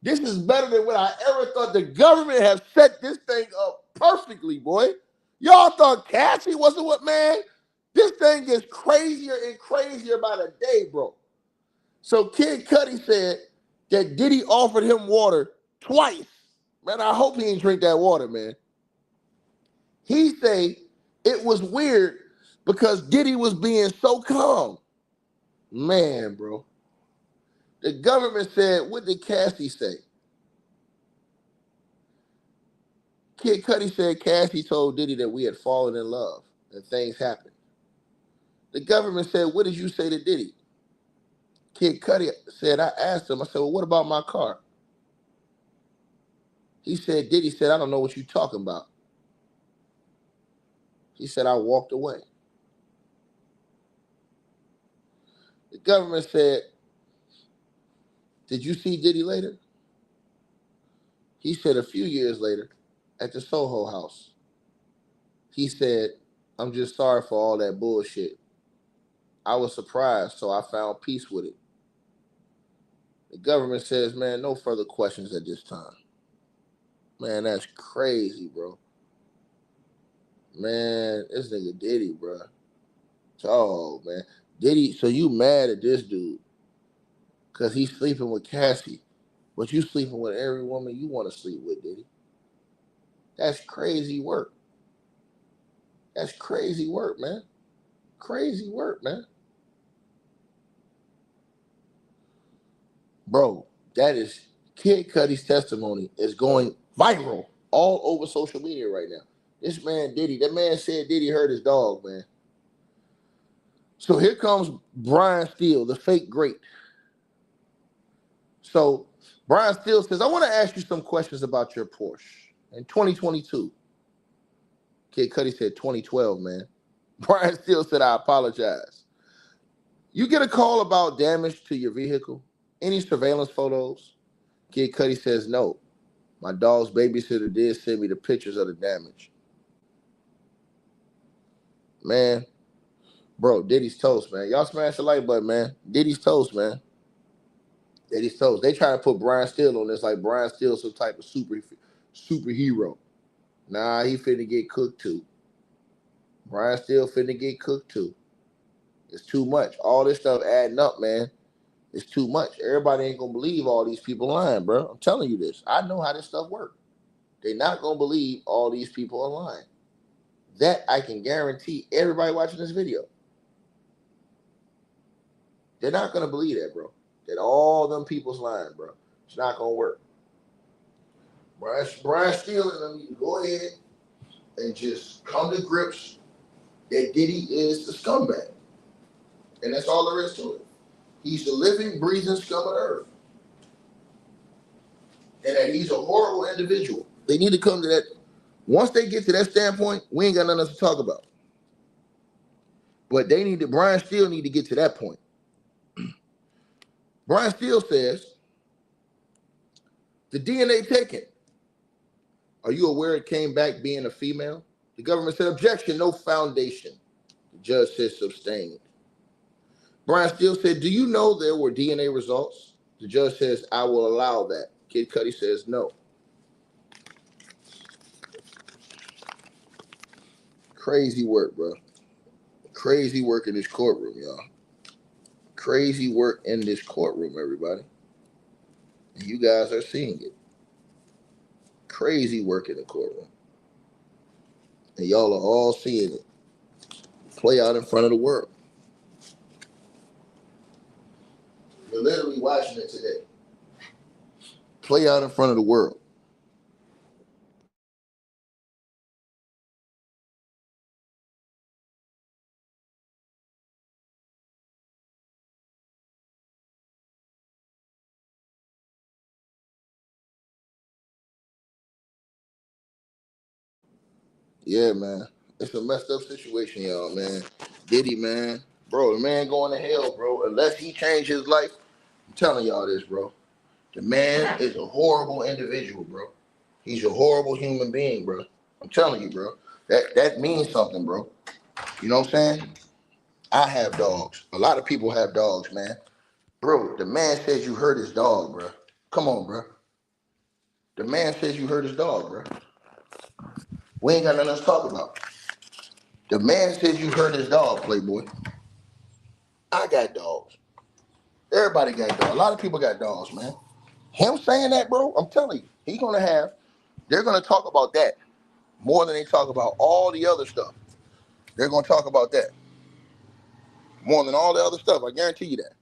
This is better than what I ever thought. The government have set this thing up perfectly, boy. Y'all thought Cassie wasn't what, man? This thing gets crazier and crazier by the day, bro. So Kid Cudi said that Diddy offered him water twice. Man, I hope he didn't drink that water, man. He say it was weird because Diddy was being so calm. Man, bro. The government said, what did Cassie say? Kid Cudi said Cassie told Diddy that we had fallen in love and things happened. The government said, what did you say to Diddy? Kid Cudi said, I asked him, I said, well, what about my car? He said, Diddy said, I don't know what you're talking about. He said, I walked away. The government said, did you see Diddy later? He said a few years later at the Soho house. He said, I'm just sorry for all that bullshit. I was surprised, so I found peace with it. The government says, man, no further questions at this time. Man, that's crazy, bro. Man, this nigga Diddy, bro. Oh, man. Diddy, so you mad at this dude because he's sleeping with Cassie, but you sleeping with every woman you want to sleep with, Diddy. That's crazy work. That's crazy work, man. Crazy work, man. Bro, that is, Kid Cudi's testimony is going viral all over social media right now. This man Diddy, that man said Diddy hurt his dog, man. So here comes Brian Steele, the fake great. So Brian Steele says, I want to ask you some questions about your Porsche. In 2022, Kid Cudi said 2012, man. Brian Steele said, I apologize. You get a call about damage to your vehicle? Any surveillance photos? Kid Cudi says, no. My dog's babysitter did send me the pictures of the damage. Man, bro, Diddy's toast, man. Y'all smash the like button, man. Diddy's toast, man. Diddy's toast. They try to put Brian Steele on this like Brian Steele's some type of superhero. Nah, he finna get cooked too. Brian Steele finna get cooked too. It's too much. All this stuff adding up, man. It's too much. Everybody ain't gonna believe all these people lying, bro. I'm telling you this. I know how this stuff works. They're not gonna believe all these people are lying. That I can guarantee everybody watching this video. They're not gonna believe that, bro. That all them people's lying, bro. It's not gonna work. Brian Steele and them need to go ahead and just come to grips that Diddy is the scumbag. And that's all there is to it. He's the living, breathing scum of the earth. And that he's a horrible individual. They need to come to that. Once they get to that standpoint, we ain't got nothing else to talk about. But Brian Steele need to get to that point. Brian Steele says, the DNA taken. Are you aware it came back being a female? The government said, objection, no foundation. The judge said, sustained. Brian Steele said, do you know there were DNA results? The judge says, I will allow that. Kid Cudi says, no. Crazy work, bro. Crazy work in this courtroom, y'all. Crazy work in this courtroom, everybody. And you guys are seeing it. Crazy work in the courtroom. And y'all are all seeing it play out in front of the world. You're literally watching it today. Play out in front of the world. Yeah, man. It's a messed up situation, y'all, man. Diddy, man. Bro, the man going to hell, bro. Unless he changed his life. I'm telling y'all this, bro. The man is a horrible individual, bro. He's a horrible human being, bro. I'm telling you, bro. That means something, bro. You know what I'm saying? I have dogs. A lot of people have dogs, man. Bro, the man says you hurt his dog, bro. Come on, bro. The man says you hurt his dog, bro. We ain't got nothing else to talk about. The man says you hurt his dog, Playboy. I got dogs. Everybody got dogs. A lot of people got dogs, man. Him saying that, bro, I'm telling you, they're gonna talk about that more than they talk about all the other stuff. They're gonna talk about that more than all the other stuff. I guarantee you that.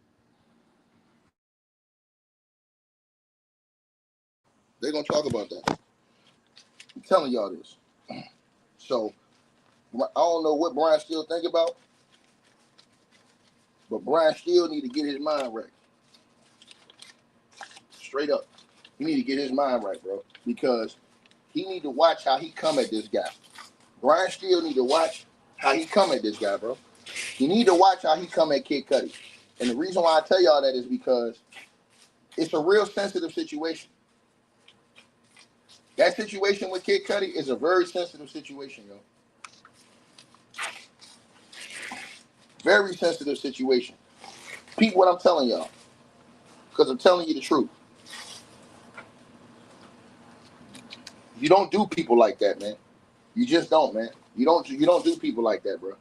They're gonna talk about that. I'm telling y'all this. So I don't know what Brian Steele think about, but Brian Steele need to get his mind right. Straight up. He need to get his mind right, bro. Because he need to watch how he come at this guy. Brian Steele need to watch how he come at this guy, bro. He need to watch how he come at Kid Cudi. And the reason why I tell y'all that is because it's a real sensitive situation. That situation with Kid Cudi is a very sensitive situation, yo. Very sensitive situation. Peep what I'm telling y'all. Because I'm telling you the truth. You don't do people like that, man. You just don't, man. You don't do people like that, bro.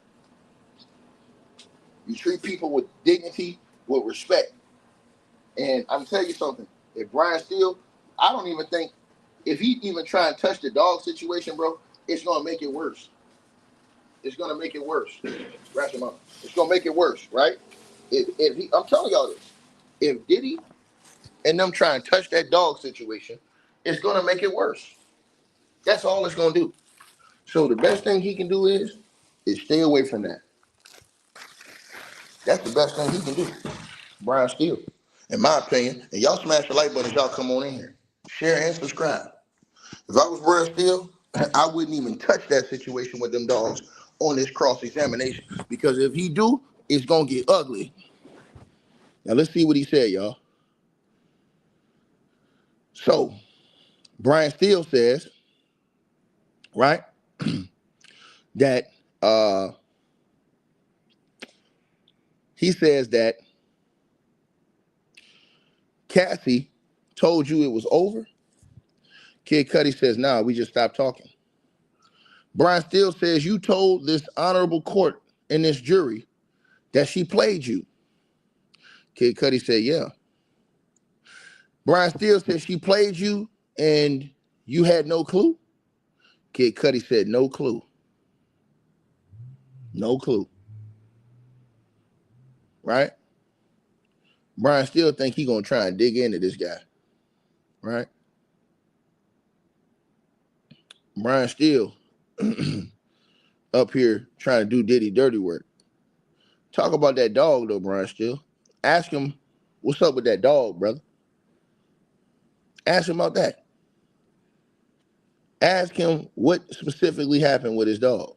You treat people with dignity, with respect. And I'm telling you something. If Brian Steele, I don't even think, if he even try and touch the dog situation, bro, it's going to make it worse. It's going to make it worse. Wrap him up. It's going to make it worse, right? I'm telling y'all this. If Diddy and them try and touch that dog situation, it's going to make it worse. That's all it's going to do. So the best thing he can do is stay away from that. That's the best thing he can do. Brian Steele, in my opinion. And y'all smash the like button as y'all come on in here. Share and subscribe. If I was Brian Steele, I wouldn't even touch that situation with them dogs on this cross-examination. Because if he do, it's going to get ugly. Now let's see what he said, y'all. So, Brian Steele says, right, that he says that Cassie told you it was over. Kid Cudi says, nah, we just stopped talking. Brian Steele says you told this honorable court and this jury that she played you. Kid Cudi said, yeah. Brian Steele said she played you and you had no clue. Kid Cudi said, no clue. No clue. Right? Brian Steele think he gonna try and dig into this guy. Right? Brian Steele up here trying to do Diddy dirty work. Talk about that dog though, Brian Steele. Ask him what's up with that dog, brother. Ask him about that. Ask him what specifically happened with his dog.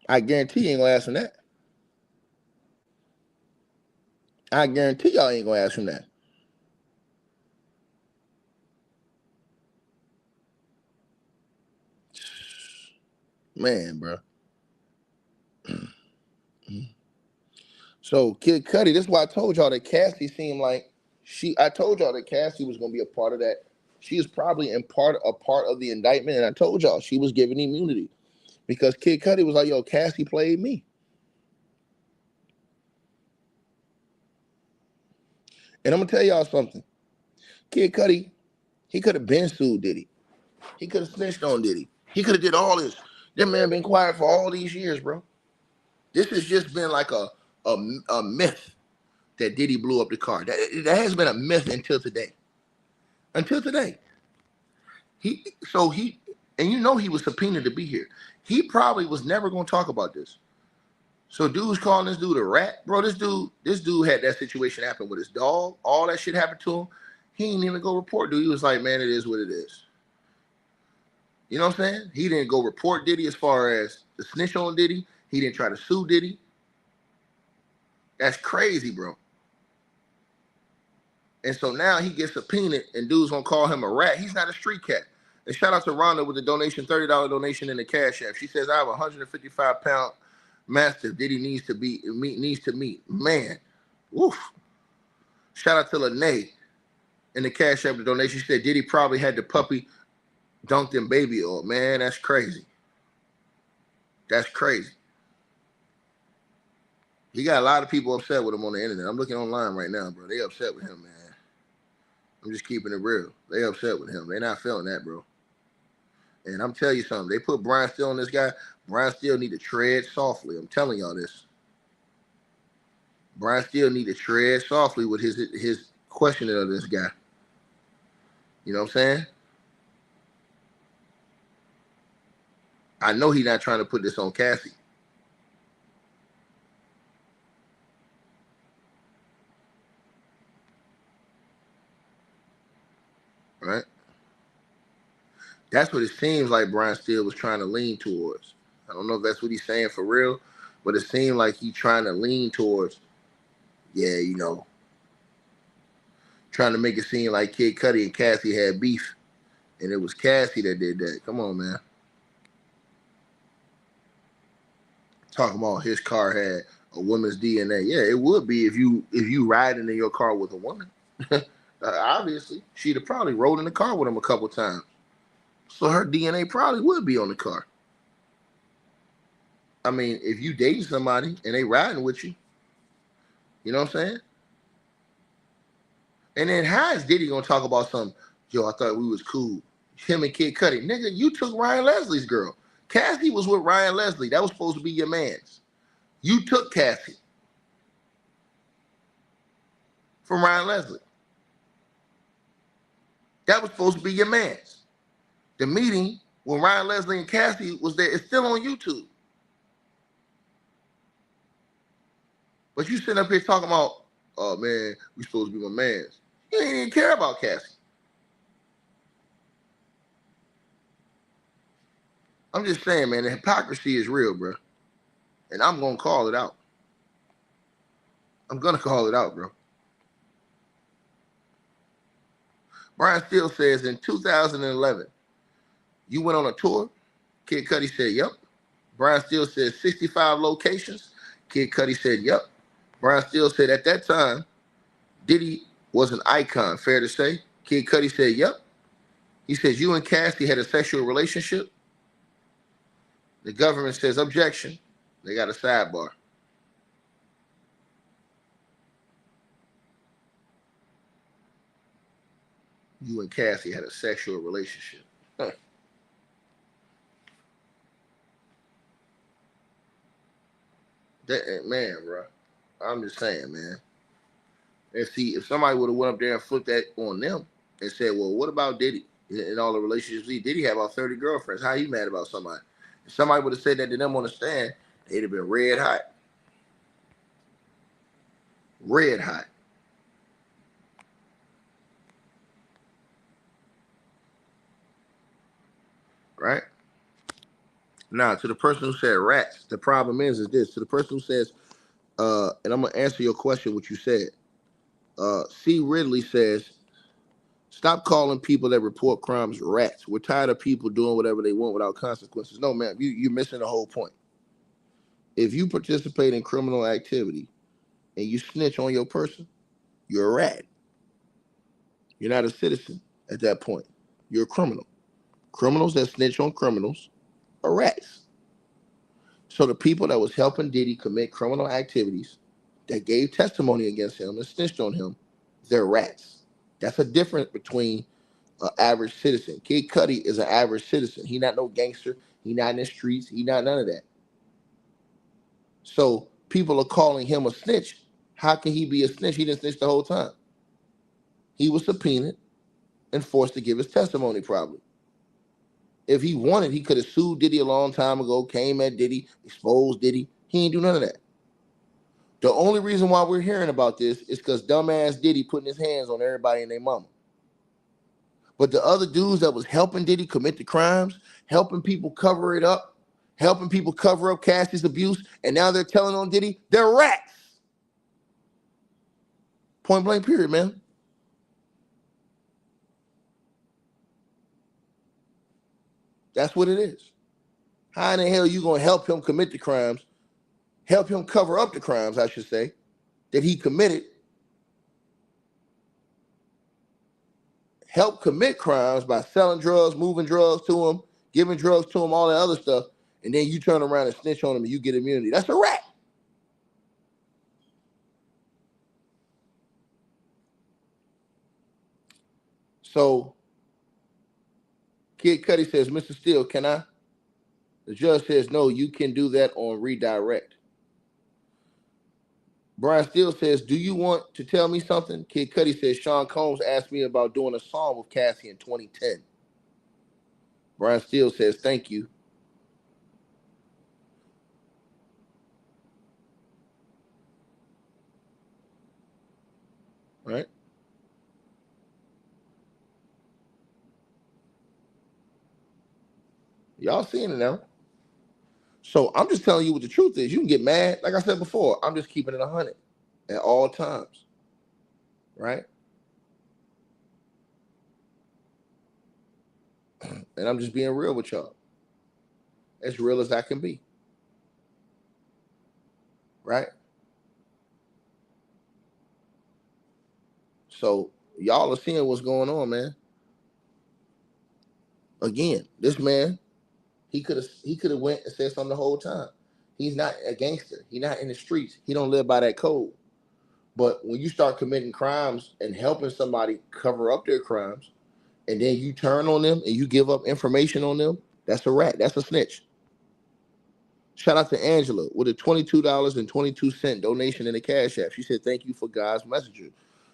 I guarantee you ain't gonna ask him that. I guarantee y'all ain't gonna ask him that. Man, bro. So Kid Cudi, this is why I told y'all that Cassie seemed like I told y'all that Cassie was gonna be a part of that. She is probably a part of the indictment, and I told y'all she was given immunity because Kid Cudi was like, yo, Cassie played me. And I'm gonna tell y'all something. Kid Cudi, he could have been sued Diddy. He could have snitched on Diddy. He could have did all this. That man been quiet for all these years, bro. This has just been like a myth that Diddy blew up the car. That has been a myth until today. Until today. And you know he was subpoenaed to be here. He probably was never going to talk about this. So dude's calling this dude a rat. Bro, this dude had that situation happen with his dog. All that shit happened to him. He didn't even go report, dude. He was like, man, it is what it is. You know what I'm saying? He didn't go report Diddy as far as the snitch on Diddy. He didn't try to sue Diddy. That's crazy, bro. And so now he gets subpoenaed and dude's going to call him a rat. He's not a street cat. And shout out to Rhonda with the donation, $30 donation in the Cash App. She says, I have a 155-pound mastiff Diddy needs to meet. Man, woof. Shout out to Lene in the Cash App the donation. She said Diddy probably had the puppy dunked in baby oil. Man, that's crazy. That's crazy. He got a lot of people upset with him on the internet. I'm looking online right now, bro. They upset with him, man. I'm just keeping it real. They upset with him. They not feeling that, bro. And I'm telling you something. They put Brian Steele on this guy. Brian Steele need to tread softly. I'm telling y'all this. Brian Steele need to tread softly with his questioning of this guy. You know what I'm saying? I know he's not trying to put this on Cassie. Right? That's what it seems like Brian Steele was trying to lean towards. I don't know if that's what he's saying for real, but it seemed like he's trying to lean towards, yeah, you know, trying to make it seem like Kid Cudi and Cassie had beef, and it was Cassie that did that. Come on, man. Talking about his car had a woman's DNA. Yeah, it would be if you riding in your car with a woman. Obviously, she'd have probably rode in the car with him a couple times. So her DNA probably would be on the car. I mean, if you dating somebody and they riding with you, you know what I'm saying? And then how is Diddy gonna talk about something? Yo, I thought we was cool. Him and Kid Cudi. Nigga, you took Ryan Leslie's girl. Cassie was with Ryan Leslie. That was supposed to be your man's. You took Cassie from Ryan Leslie. That was supposed to be your man's. The meeting when Ryan Leslie and Cassie was there is still on YouTube. But you sitting up here talking about, oh man, we supposed to be my man's. You ain't even care about Cassie. I'm just saying, man, the hypocrisy is real, bro. And I'm going to call it out. I'm going to call it out, bro. Brian Steele says in 2011, you went on a tour? Kid Cudi said, yep. Brian Steele said 65 locations. Kid Cudi said, yep. Brian Steele said at that time, Diddy was an icon, fair to say. Kid Cudi said, yep. He says, you and Cassie had a sexual relationship. The government says, objection. They got a sidebar. You and Cassie had a sexual relationship. Huh. Man, bro. I'm just saying, man. And see, if somebody would have went up there and flipped that on them and said, well, what about Diddy in all the relationships? Diddy had about 30 girlfriends. How you mad about somebody? If somebody would have said that to them on the stand, they'd have been red hot. Red hot. Right? Now, to the person who said rats, the problem is this. To the person who says, and I'm going to answer your question, what you said. C. Ridley says, stop calling people that report crimes rats. We're tired of people doing whatever they want without consequences. No, man, you're missing the whole point. If you participate in criminal activity and you snitch on your person, you're a rat. You're not a citizen at that point. You're a criminal. Criminals that snitch on criminals are rats. So the people that was helping Diddy commit criminal activities, that gave testimony against him and snitched on him, they're rats. That's a difference between an average citizen. Kid Cudi is an average citizen. He not no gangster. He not in the streets. He not none of that. So people are calling him a snitch. How can he be a snitch? He didn't snitch the whole time. He was subpoenaed and forced to give his testimony probably. If he wanted, he could have sued Diddy a long time ago, came at Diddy, exposed Diddy. He ain't do none of that. The only reason why we're hearing about this is because dumbass Diddy putting his hands on everybody and their mama. But the other dudes that was helping Diddy commit the crimes, helping people cover it up, helping people cover up Cassie's abuse, and now they're telling on Diddy, they're rats. Point blank period, man. That's what it is. How in the hell are you going to help him commit the crimes, help him cover up the crimes, I should say, that he committed, help commit crimes by selling drugs, moving drugs to him, giving drugs to him, all that other stuff, and then you turn around and snitch on them and you get immunity. That's a rat. So Kid Cudi says, Mr. Steele, can I? The judge says, no, you can do that on redirect. Brian Steele says, do you want to tell me something? Kid Cudi says, Sean Combs asked me about doing a song with Cassie in 2010. Brian Steele says, thank you. Right? Y'all seeing it now. So I'm just telling you what the truth is. You can get mad. Like I said before, I'm just keeping it 100 at all times. Right? And I'm just being real with y'all. As real as I can be. Right? So y'all are seeing what's going on, man. Again, this man, he could have went and said something the whole time. He's not a gangster. He's not in the streets. He don't live by that code. But when you start committing crimes and helping somebody cover up their crimes, and then you turn on them and you give up information on them, that's a rat. That's a snitch. Shout out to Angela with a $22.22 donation in the Cash App. She said, thank you for God's messenger.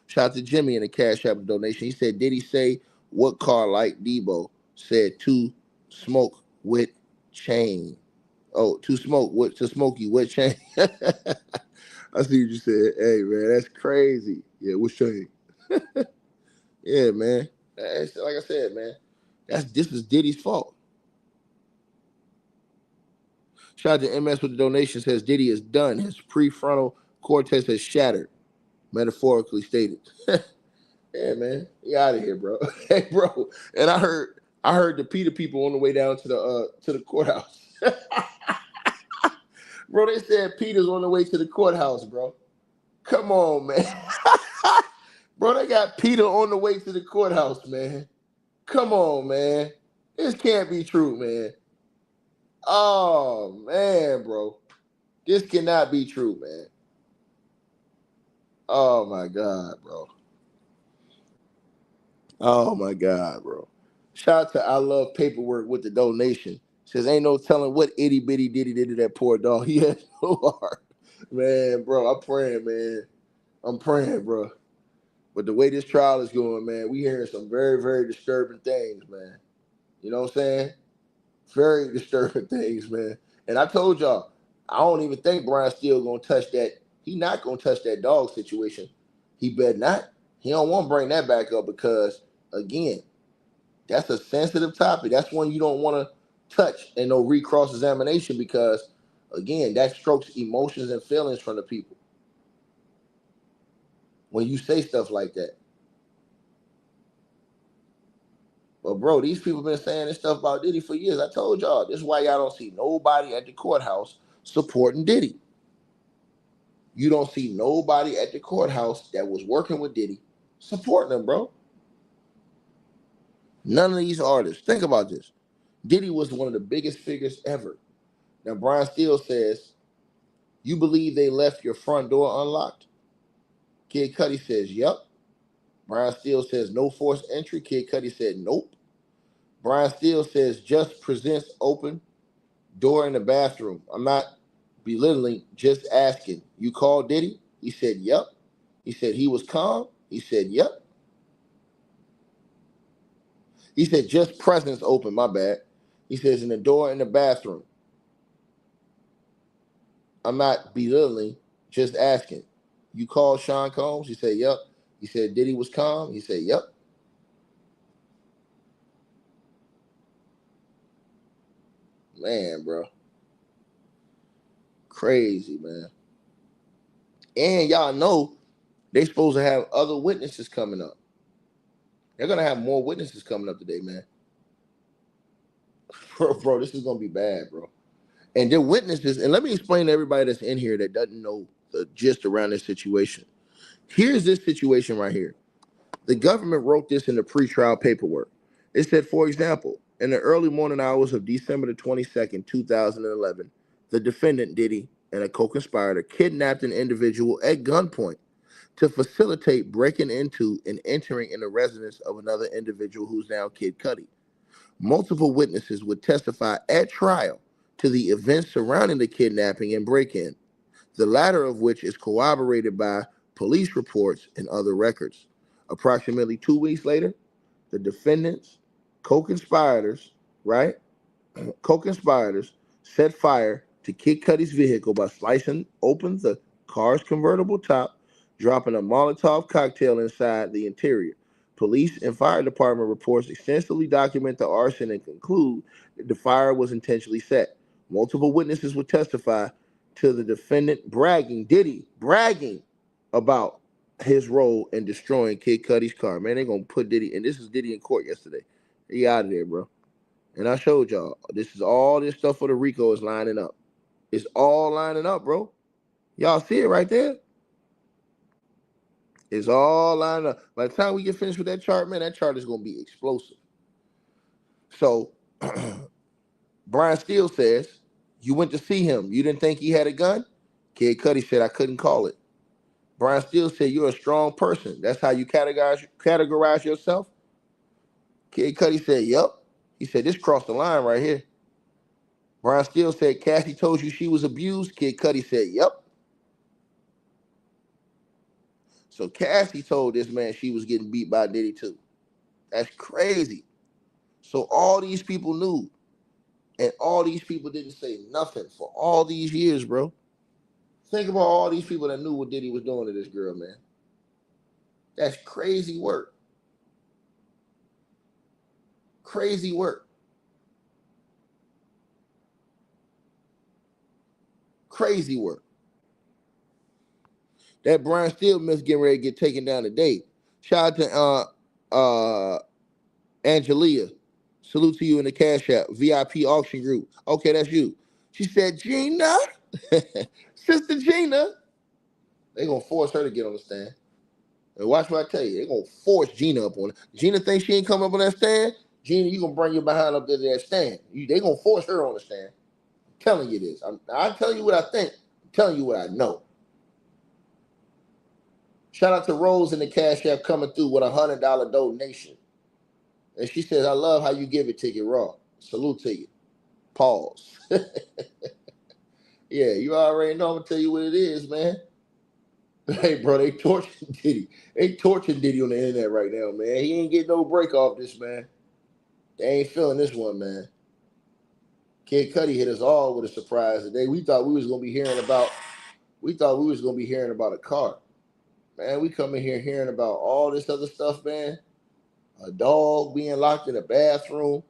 Shout out to Jimmy in the Cash App donation. He said, did he say what car like Debo? Said to smoke with chain. Oh, to smoke you with chain. I see what you said. Hey man, that's crazy. Yeah, with chain. Yeah, man. That's, like I said, man. This is Diddy's fault. Shout out to MS with the donation. Says Diddy is done. His prefrontal cortex has shattered, metaphorically stated. Yeah, man. Get out of here, bro. Hey, bro. And I heard the PETA people on the way down to the courthouse. Bro, they said PETA's on the way to the courthouse, bro. Come on, man. Bro, they got PETA on the way to the courthouse, man. Come on, man. This can't be true, man. Oh, man, bro. This cannot be true, man. Oh, my God, bro. Oh, my God, bro. Shout out to I Love Paperwork with the donation. Says, ain't no telling what itty bitty Diddy did to that poor dog. He had no heart. Man, bro, I'm praying, man. I'm praying, bro. But the way this trial is going, man, we hearing some very, very disturbing things, man. You know what I'm saying? Very disturbing things, man. And I told y'all, I don't even think Brian Steele gonna touch that. He not gonna touch that dog situation. He better not. He don't want to bring that back up because, again, that's a sensitive topic. That's one you don't want to touch and no recross examination because, again, that strokes emotions and feelings from the people when you say stuff like that. But, bro, these people been saying this stuff about Diddy for years. I told y'all, this is why y'all don't see nobody at the courthouse supporting Diddy. You don't see nobody at the courthouse that was working with Diddy supporting him, bro. None of these artists. Think about this. Diddy was one of the biggest figures ever. Now, Brian Steele says, you believe they left your front door unlocked? Kid Cudi says, yep. Brian Steele says, no forced entry. Kid Cudi said, nope. Brian Steele says, just presents open door in the bathroom. I'm not belittling, just asking. You called Diddy? He said, yep. He said, he was calm? He said, yep. He said, just presence open, my bad. He says, in the door in the bathroom. I'm not belittling, just asking. You called Sean Combs? He said, yep. He said, Diddy was calm? He said, yep. Man, bro. Crazy, man. And y'all know they supposed to have other witnesses coming up. They're going to have more witnesses coming up today, man. Bro, this is going to be bad, bro. And they're witnesses. And let me explain to everybody that's in here that doesn't know the gist around this situation. Here's this situation right here. The government wrote this in the pretrial paperwork. It said, for example, In the early morning hours of December the 22nd, 2011, the defendant, Diddy, and a co-conspirator kidnapped an individual at gunpoint to facilitate breaking into and entering in the residence of another individual who's now Kid Cudi. Multiple witnesses would testify at trial to the events surrounding the kidnapping and break-in, the latter of which is corroborated by police reports and other records. Approximately 2 weeks later, the defendants, co-conspirators, right? Co-conspirators set fire to Kid Cudi's vehicle by slicing open the car's convertible top, dropping a Molotov cocktail inside the interior. Police and fire department reports extensively document the arson and conclude that the fire was intentionally set. Multiple witnesses would testify to the defendant Diddy bragging about his role in destroying Kid Cudi's car. Man, they're gonna put Diddy, and this is Diddy in court yesterday. He out of there, bro. And I showed y'all, this is all this stuff for the RICO is lining up. It's all lining up, bro. Y'all see it right there? It's all lining up. By the time we get finished with that chart, man, that chart is going to be explosive. So, Brian Steele says, you went to see him. You didn't think he had a gun? Kid Cudi said, I couldn't call it. Brian Steele said, you're a strong person. That's how you categorize yourself? Kid Cudi said, yep. He said, this crossed the line right here. Brian Steele said, Cassie told you she was abused. Kid Cudi said, yep. So Cassie told this man she was getting beat by Diddy too. That's crazy. So all these people knew. And all these people didn't say nothing for all these years, bro. Think about all these people that knew what Diddy was doing to this girl, man. That's crazy work. Crazy work. Crazy work. That Brian Steele myth getting ready to get taken down today. Shout out to Angelia. Salute to you in the Cash App. VIP auction group. Okay, that's you. She said, Gina. Sister Gina. They gonna force her to get on the stand. And watch what I tell you. They gonna force Gina up on it. Gina thinks she ain't coming up on that stand. Gina, you gonna bring your behind up there to that stand. They gonna force her on the stand. I'm telling you this. I'm telling you what I think. I'm telling you what I know. Shout out to Rose in the Cash App coming through with $100 donation. And she says, I love how you give it to you raw. Salute to you. Pause. Yeah, you already know. I'm going to tell you what it is, man. Hey, bro, they torturing Diddy. They torturing Diddy on the internet right now, man. He ain't getting no break off this, man. They ain't feeling this one, man. Kid Cudi hit us all with a surprise today. We thought we was going to be hearing about a car. Man, we come in here hearing about all this other stuff, man. A dog being locked in a bathroom.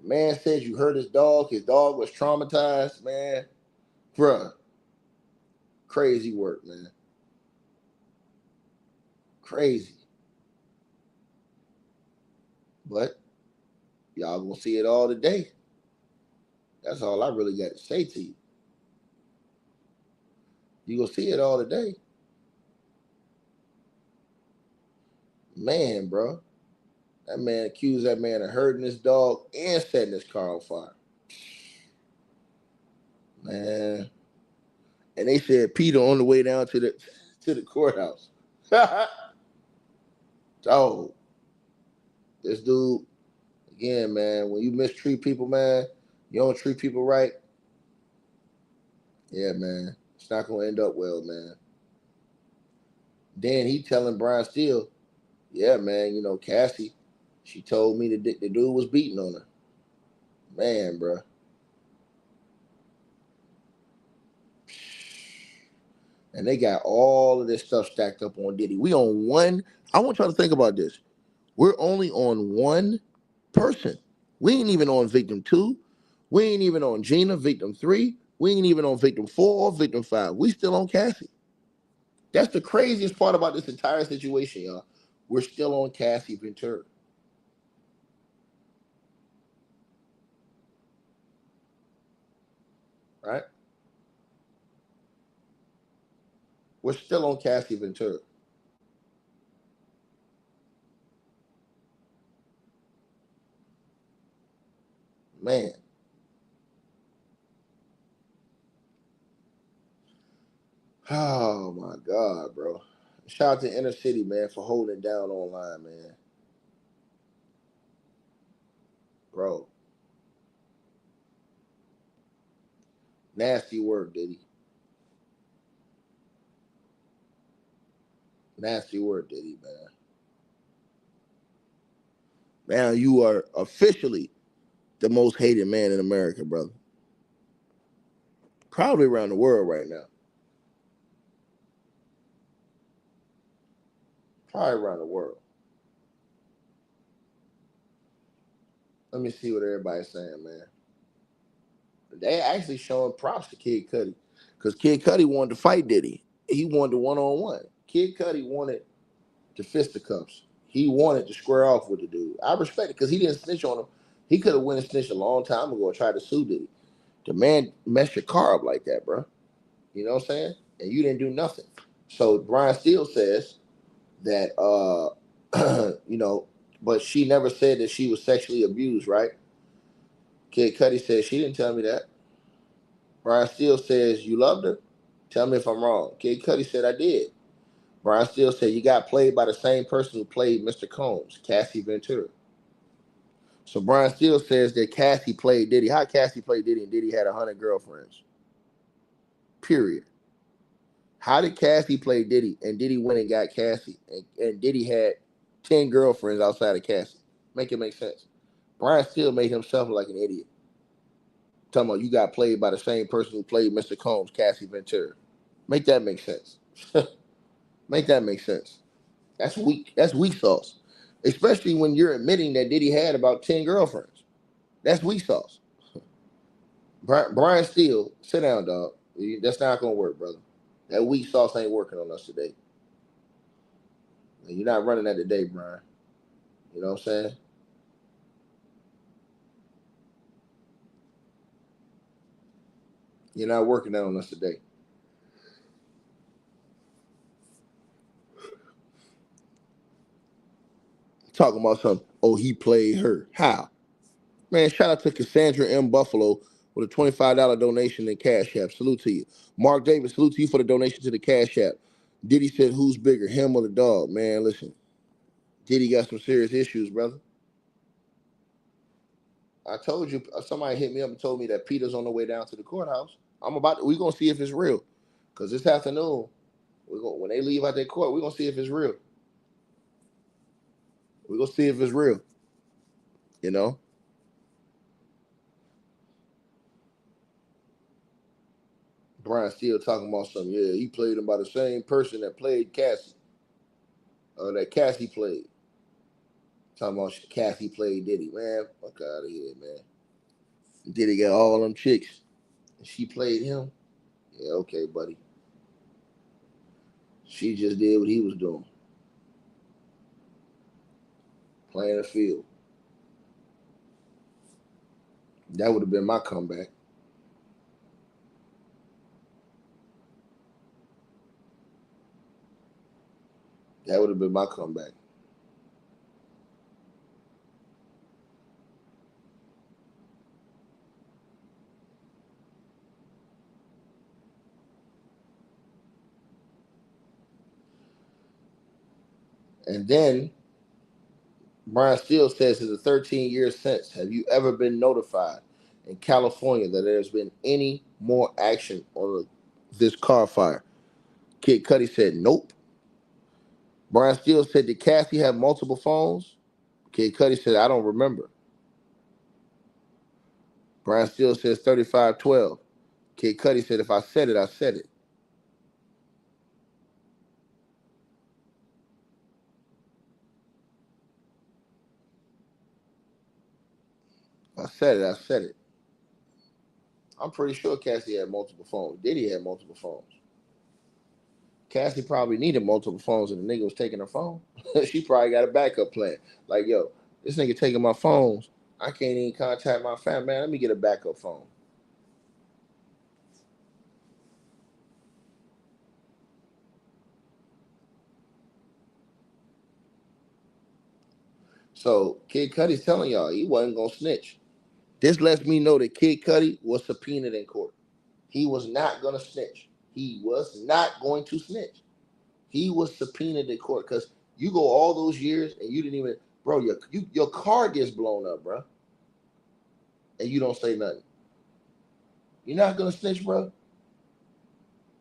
The man says you hurt his dog. His dog was traumatized, man. Bruh. Crazy work, man. Crazy. But y'all gonna see it all today. That's all I really got to say to you. You gonna see it all today. Man, bro. That man accused that man of hurting his dog and setting his car on fire. Man. And they said PETA on the way down to the courthouse. Oh. This dude, again, man, when you mistreat people, man, you don't treat people right. Yeah, man. It's not gonna end up well, man. Then he telling Brian Steele, yeah, man, you know, Cassie, she told me the dude was beating on her. Man, bro. And they got all of this stuff stacked up on Diddy. We on one. I want y'all to think about this. We're only on one person. We ain't even on victim 2. We ain't even on Gina, victim 3. We ain't even on victim 4 or victim 5. We still on Cassie. That's the craziest part about this entire situation, y'all. We're still on Cassie Ventura. Right? We're still on Cassie Ventura. Man. Oh my God, bro. Shout out to Inner City, man, for holding it down online, man. Bro. Nasty work, Diddy. Nasty work, Diddy, man. Now you are officially the most hated man in America, brother. Probably around the world right now. Probably around the world. Let me see what everybody's saying, man. They actually showing props to Kid Cudi. Because Kid Cudi wanted to fight Diddy. He wanted the one-on-one. Kid Cudi wanted the fisticuffs. He wanted to square off with the dude. I respect it because he didn't snitch on him. He could have went and snitched a long time ago and tried to sue Diddy. The man messed your car up like that, bro. You know what I'm saying? And you didn't do nothing. So Brian Steele says that, you know, but she never said that she was sexually abused, right? Kid Cudi said, she didn't tell me that. Brian Steele says, you loved her? Tell me if I'm wrong. Kid Cudi said, I did. Brian Steele said, you got played by the same person who played Mr. Combs, Cassie Ventura. So Brian Steele says that Cassie played Diddy. How Cassie played Diddy and Diddy had 100 girlfriends? Period. How did Cassie play Diddy and Diddy went and got Cassie and Diddy had 10 girlfriends outside of Cassie? Make it make sense. Brian Steele made himself look like an idiot. Talking about you got played by the same person who played Mr. Combs, Cassie Ventura. Make that make sense. Make that make sense. That's weak. That's weak sauce. Especially when you're admitting that Diddy had about 10 girlfriends. That's weak sauce. Brian Steele, sit down, dog. That's not going to work, brother. That weak sauce ain't working on us today. You're not running that today, Brian. You know what I'm saying? You're not working that on us today. Talking about something. Oh, he played her. How? Man, shout out to Cassandra M. Buffalo with a $25 donation in Cash App. Salute to you. Mark Davis, salute to you for the donation to the Cash App. Diddy said, who's bigger, him or the dog? Man, listen. Diddy got some serious issues, brother. I told you, somebody hit me up and told me that PETA's on the way down to the courthouse. We're going to see if it's real. Because this afternoon, when they leave out their court, we're going to see if it's real. We're going to see if it's real. You know? Brian Steele talking about something. Yeah, he played him by the same person that played Cassie. That Cassie played. Talking about Cassie played Diddy. Man, fuck out of here, man. Diddy got all them chicks. And she played him. Yeah, okay, buddy. She just did what he was doing. Playing the field. That would have been my comeback. That would have been my comeback. And then Brian Steele says it's a 13-year sentence. Have you ever been notified in California that there's been any more action on this car fire? Kid Cudi said nope. Brian Steele said, did Cassie have multiple phones? Kid Cudi said, I don't remember. Brian Steele says 3512. Kid Cudi said, if I said it, I said it. I said it, I said it. I'm pretty sure Cassie had multiple phones. Diddy had multiple phones. Cassie probably needed multiple phones and the nigga was taking her phone. She probably got a backup plan. Like, yo, this nigga taking my phones. I can't even contact my family. Man, let me get a backup phone. So Kid Cudi's telling y'all he wasn't gonna snitch. This lets me know that Kid Cudi was subpoenaed in court. He was not going to snitch. He was not going to snitch. He was subpoenaed in court because you go all those years and you didn't even, bro, your car gets blown up, bro, and you don't say nothing. You're not going to snitch, bro?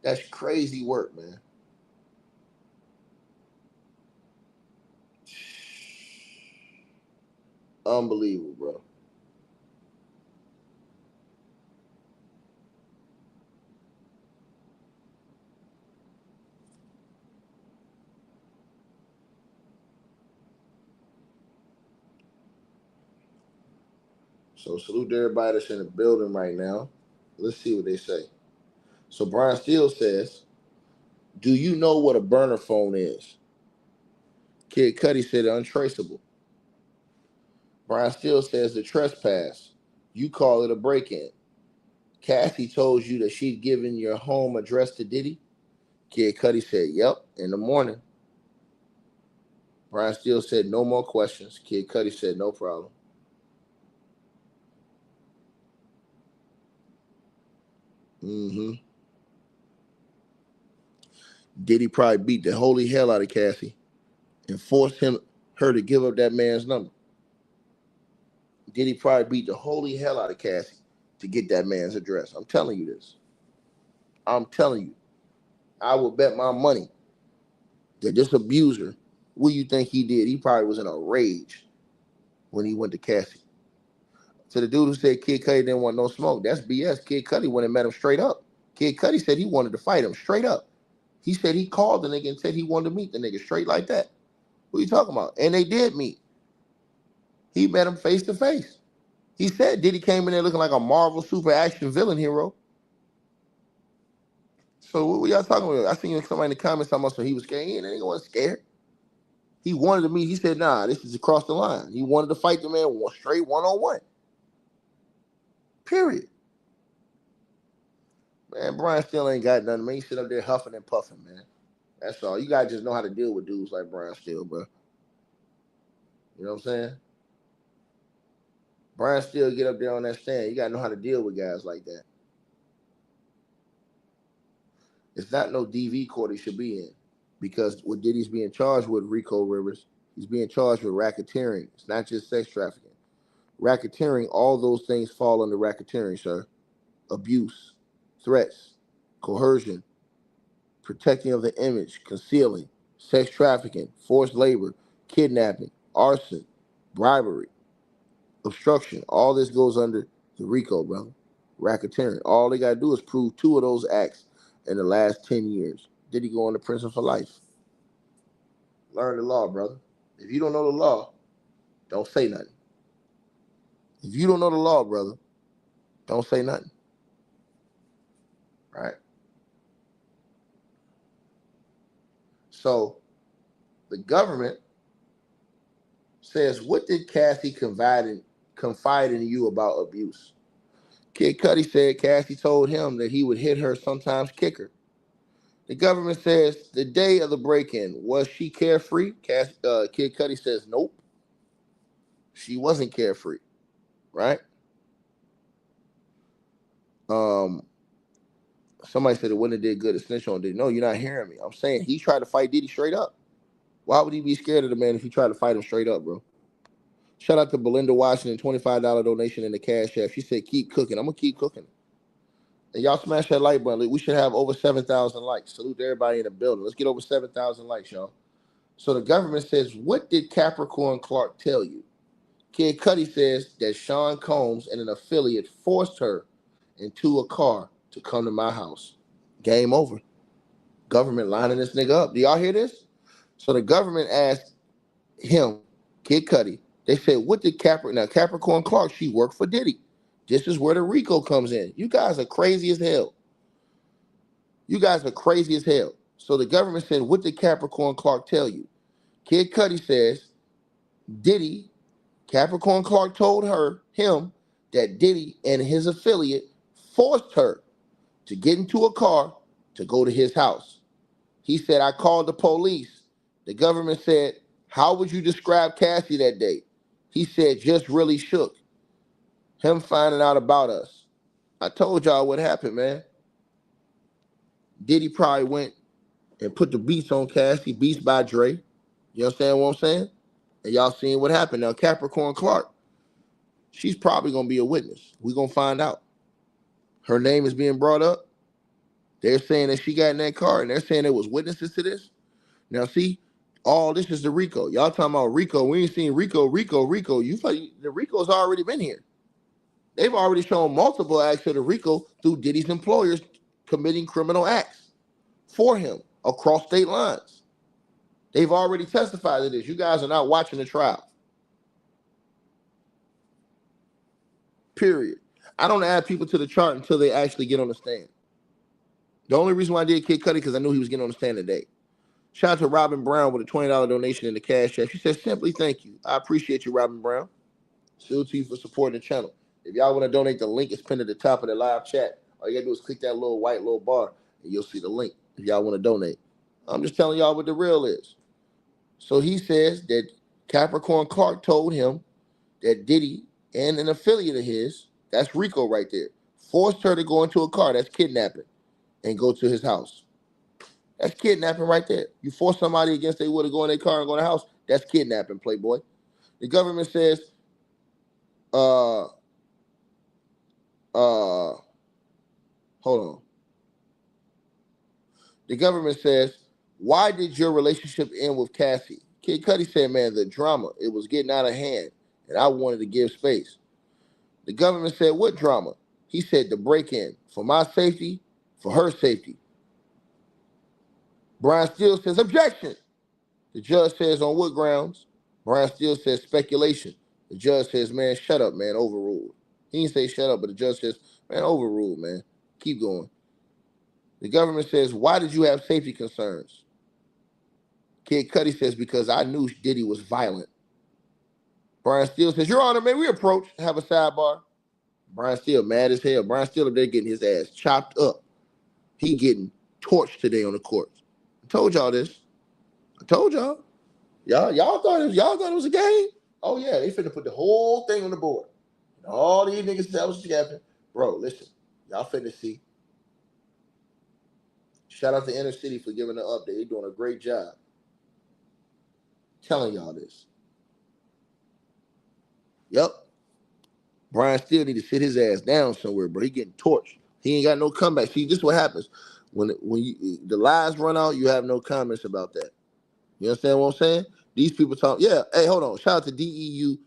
That's crazy work, man. Unbelievable, bro. So salute to everybody that's in the building right now. Let's see what they say. So Brian Steele says, do you know what a burner phone is? Kid Cudi said untraceable. Brian Steele says the trespass. You call it a break-in. Cassie told you that she'd given your home address to Diddy? Kid Cudi said, yep, in the morning. Brian Steele said, no more questions. Kid Cudi said, no problem. Diddy probably beat the holy hell out of Cassie and forced her to give up that man's number. Diddy probably beat the holy hell out of Cassie to get that man's address. I'm telling you this. I'm telling you. I would bet my money that this abuser, what do you think he did? He probably was in a rage when he went to Cassie. So the dude who said Kid Cudi didn't want no smoke, that's BS. Kid Cudi went and met him straight up. Kid Cudi said he wanted to fight him straight up. He said he called the nigga and said he wanted to meet the nigga straight like that. What are you talking about? And they did meet. He met him face to face. He said Diddy came in there looking like a Marvel super action villain hero. So what were y'all talking about? I seen somebody in the comments talking about so he was scared. He ain't wasn't scared. He wanted to meet. He said, nah, this is across the line. He wanted to fight the man straight one-on-one. Period. Man, Brian still ain't got nothing, man. He sit up there huffing and puffing, man. That's all. You gotta just know how to deal with dudes like Brian Steele, bro. You know what I'm saying? Brian Steele get up there on that stand. You gotta know how to deal with guys like that. It's not no DV court he should be in. Because what Diddy's being charged with, RICO Rivers, he's being charged with racketeering. It's not just sex trafficking. Racketeering, all those things fall under racketeering, sir. Abuse, threats, coercion, protecting of the image, concealing, sex trafficking, forced labor, kidnapping, arson, bribery, obstruction. All this goes under the RICO, brother. Racketeering. All they got to do is prove 2 of those acts in the last 10 years. Did he go into prison for life? Learn the law, brother. If you don't know the law, don't say nothing. If you don't know the law, brother, don't say nothing. Right? So the government says, what did Cassie confide in you about abuse? Kid Cudi said Cassie told him that he would hit her, sometimes kick her. The government says the day of the break-in, was she carefree? Kid Cudi says nope. She wasn't carefree, right? Somebody said it wouldn't have did good to snitch on Diddy. No, you're not hearing me. I'm saying he tried to fight Diddy straight up. Why would he be scared of the man if he tried to fight him straight up, bro? Shout out to Belinda Washington, $25 donation in the Cash App. She said, keep cooking. I'm going to keep cooking. And y'all smash that like button. We should have over 7,000 likes. Salute to everybody in the building. Let's get over 7,000 likes, y'all. So the government says, what did Capricorn Clark tell you? Kid Cudi says that Sean Combs and an affiliate forced her into a car to come to my house. Game over. Government lining this nigga up. Do y'all hear this? So the government asked him, Kid Cudi, they said, what did Capricorn Clark, she worked for Diddy. This is where the RICO comes in. You guys are crazy as hell. You guys are crazy as hell. So the government said, what did Capricorn Clark tell you? Kid Cudi says, Diddy, Capricorn Clark told him that Diddy and his affiliate forced her to get into a car to go to his house. He said, I called the police. The government said, how would you describe Cassie that day? He said, just really shook. Him finding out about us. I told y'all what happened, man. Diddy probably went and put the beats on Cassie, beats by Dre. You understand what I'm saying? And y'all seeing what happened. Now, Capricorn Clark, she's probably going to be a witness. We're going to find out. Her name is being brought up. They're saying that she got in that car, and they're saying there was witnesses to this. Now, see, all this is the RICO. Y'all talking about RICO. We ain't seen RICO. You the RICO's already been here. They've already shown multiple acts of the RICO through Diddy's employers committing criminal acts for him across state lines. They've already testified to this. You guys are not watching the trial. Period. I don't add people to the chart until they actually get on the stand. The only reason why I did Kid Cudi because I knew he was getting on the stand today. Shout out to Robin Brown with a $20 donation in the cash app. She says, simply thank you. I appreciate you, Robin Brown. Salute to you for supporting the channel. If y'all want to donate, the link is pinned at the top of the live chat. All you got to do is click that little white bar, and you'll see the link if y'all want to donate. I'm just telling y'all what the real is. So he says that Capricorn Clark told him that Diddy and an affiliate of his, that's RICO right there, forced her to go into a car, that's kidnapping, and go to his house. That's kidnapping right there. You force somebody against they would to go in their car and go in the house, that's kidnapping, playboy. The government says, hold on. The government says, why did your relationship end with Cassie? Kid Cudi said, man, the drama, it was getting out of hand, and I wanted to give space. The government said, what drama? He said, the break-in, for my safety, for her safety. Brian Steele says, objection. The judge says, on what grounds? Brian Steele says, speculation. The judge says, man, shut up, man, overruled. He didn't say shut up, but the judge says, man, overruled, man. Keep going. The government says, why did you have safety concerns? Kid Cudi says, because I knew Diddy was violent. Brian Steele says, Your Honor, may we approach, have a sidebar? Brian Steele mad as hell. Brian Steele up there getting his ass chopped up. He getting torched today on the courts. I told y'all this. I told y'all. Y'all thought it was a game? Oh yeah, they finna put the whole thing on the board. And all these niggas that was together. Bro, listen, y'all finna see. Shout out to Inner City for giving the update. They're doing a great job. Telling y'all this. Yep. Brian still need to sit his ass down somewhere, bro. He getting torched. He ain't got no comeback. See, this is what happens. When the lies run out, you have no comments about that. You understand what I'm saying? These people talk, yeah, hey, hold on. Shout out to DEU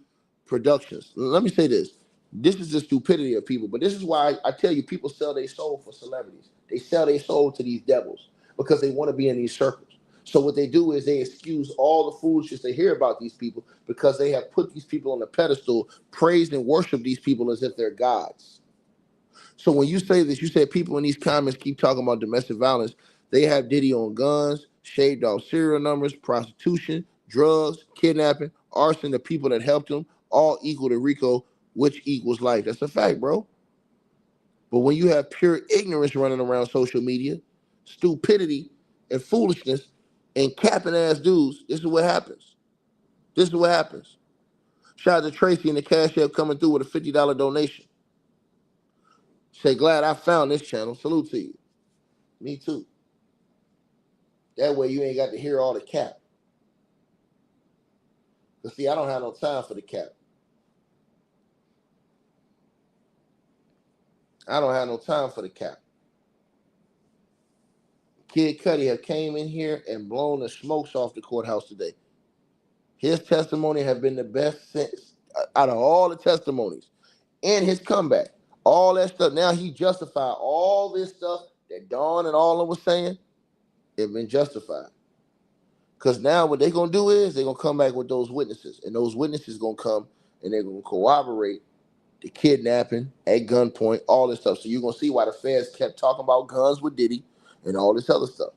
Productions. Let me say this. This is the stupidity of people, but this is why I tell you people sell their soul for celebrities. They sell their soul to these devils because they want to be in these circles. So what they do is they excuse all the foolishness they hear about these people because they have put these people on a pedestal, praised and worshiped these people as if they're gods. So when you say this, you said people in these comments keep talking about domestic violence. They have Diddy on guns, shaved off serial numbers, prostitution, drugs, kidnapping, arson, the people that helped him, all equal to RICO, which equals life. That's a fact, bro. But when you have pure ignorance running around social media, stupidity and foolishness, and capping ass dudes, this is what happens. This is what happens. Shout out to Tracy in the cash app coming through with a $50 donation. Say, glad I found this channel. Salute to you. Me too. That way you ain't got to hear all the cap. Because see, I don't have no time for the cap. I don't have no time for the cap. Kid Cudi have came in here and blown the smokes off the courthouse today. His testimony have been the best since out of all the testimonies. And his comeback. All that stuff. Now he justified all this stuff that Dawn and all of them was saying. It been justified. Because now what they're going to do is they're going to come back with those witnesses. And those witnesses going to come and they're going to corroborate the kidnapping at gunpoint, all this stuff. So you're going to see why the feds kept talking about guns with Diddy and all this other stuff.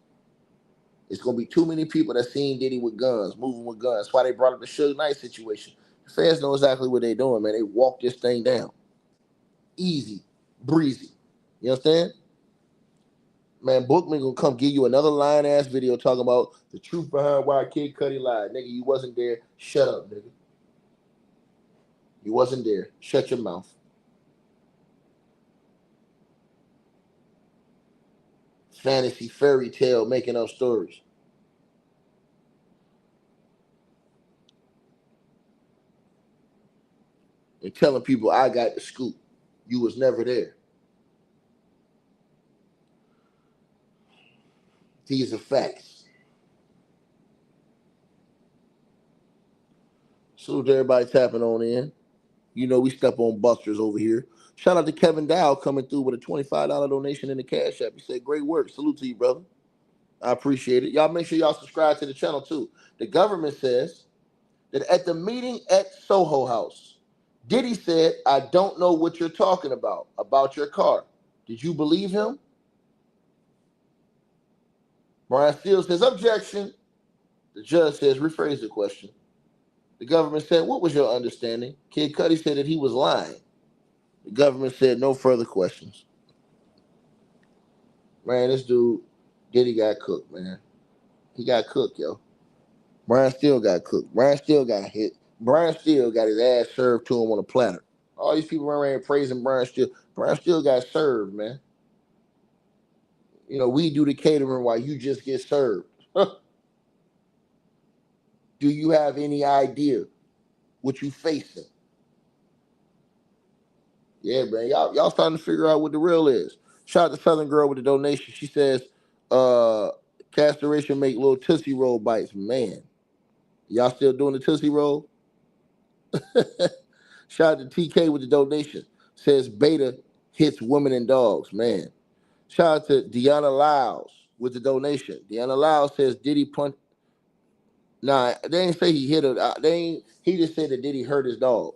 It's going to be too many people that seen Diddy with guns, moving with guns. That's why they brought up the Suge Knight situation. The feds know exactly what they're doing, man. They walk this thing down. Easy, breezy. You understand? Man, Bookman gonna come give you another lying-ass video talking about the truth behind why Kid Cudi lied. Nigga, you wasn't there. Shut up, nigga. You wasn't there. Shut your mouth. fantasy fairy tale making up stories. And telling people I got the scoop. You was never there. These are facts. Salute to everybody tapping on in. You know we step on busters over here. Shout out to Kevin Dow coming through with a $25 donation in the Cash App. He said, great work. Salute to you, brother. I appreciate it. Y'all make sure y'all subscribe to the channel too. The government says that at the meeting at Soho House, Diddy said, I don't know what you're talking about your car. Did you believe him? Brian Steele says, objection. The judge says, rephrase the question. The government said, what was your understanding? Kid Cudi said that he was lying. The government said, no further questions. Man, this dude, Diddy got cooked, man. He got cooked, yo. Brian Steele got cooked. Brian Steele got hit. Brian Steele got his ass served to him on a platter. All these people running around praising Brian Steele. Brian Steele got served, man. You know, we do the catering while you just get served. Do you have any idea what you facing? Yeah, man. Y'all starting to figure out what the real is. Shout out to Southern Girl with the donation. She says, castration make little Tootsie Roll bites. Man, y'all still doing the Tootsie Roll? Shout out to TK with the donation. Says beta hits women and dogs. Man. Shout out to Deanna Lyles with the donation. Deanna Lyles says Diddy punch. Nah, they ain't say he hit her. He just said that Diddy hurt his dog.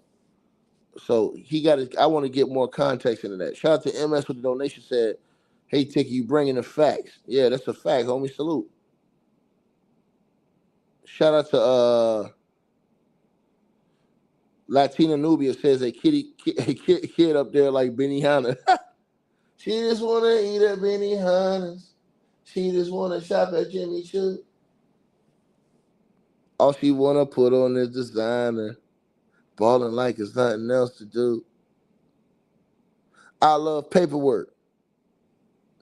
So he got. I want to get more context into that. Shout out to MS with the donation. Said, "Hey Tiki, you bringing the facts? Yeah, that's a fact, homie. Salute." Shout out to Latina Nubia says a kid up there like Benihana. She just wanna eat at Benihana's. She just wanna shop at Jimmy Choo. All she wanna put on is designer. Balling like it's nothing else to do. I love paperwork.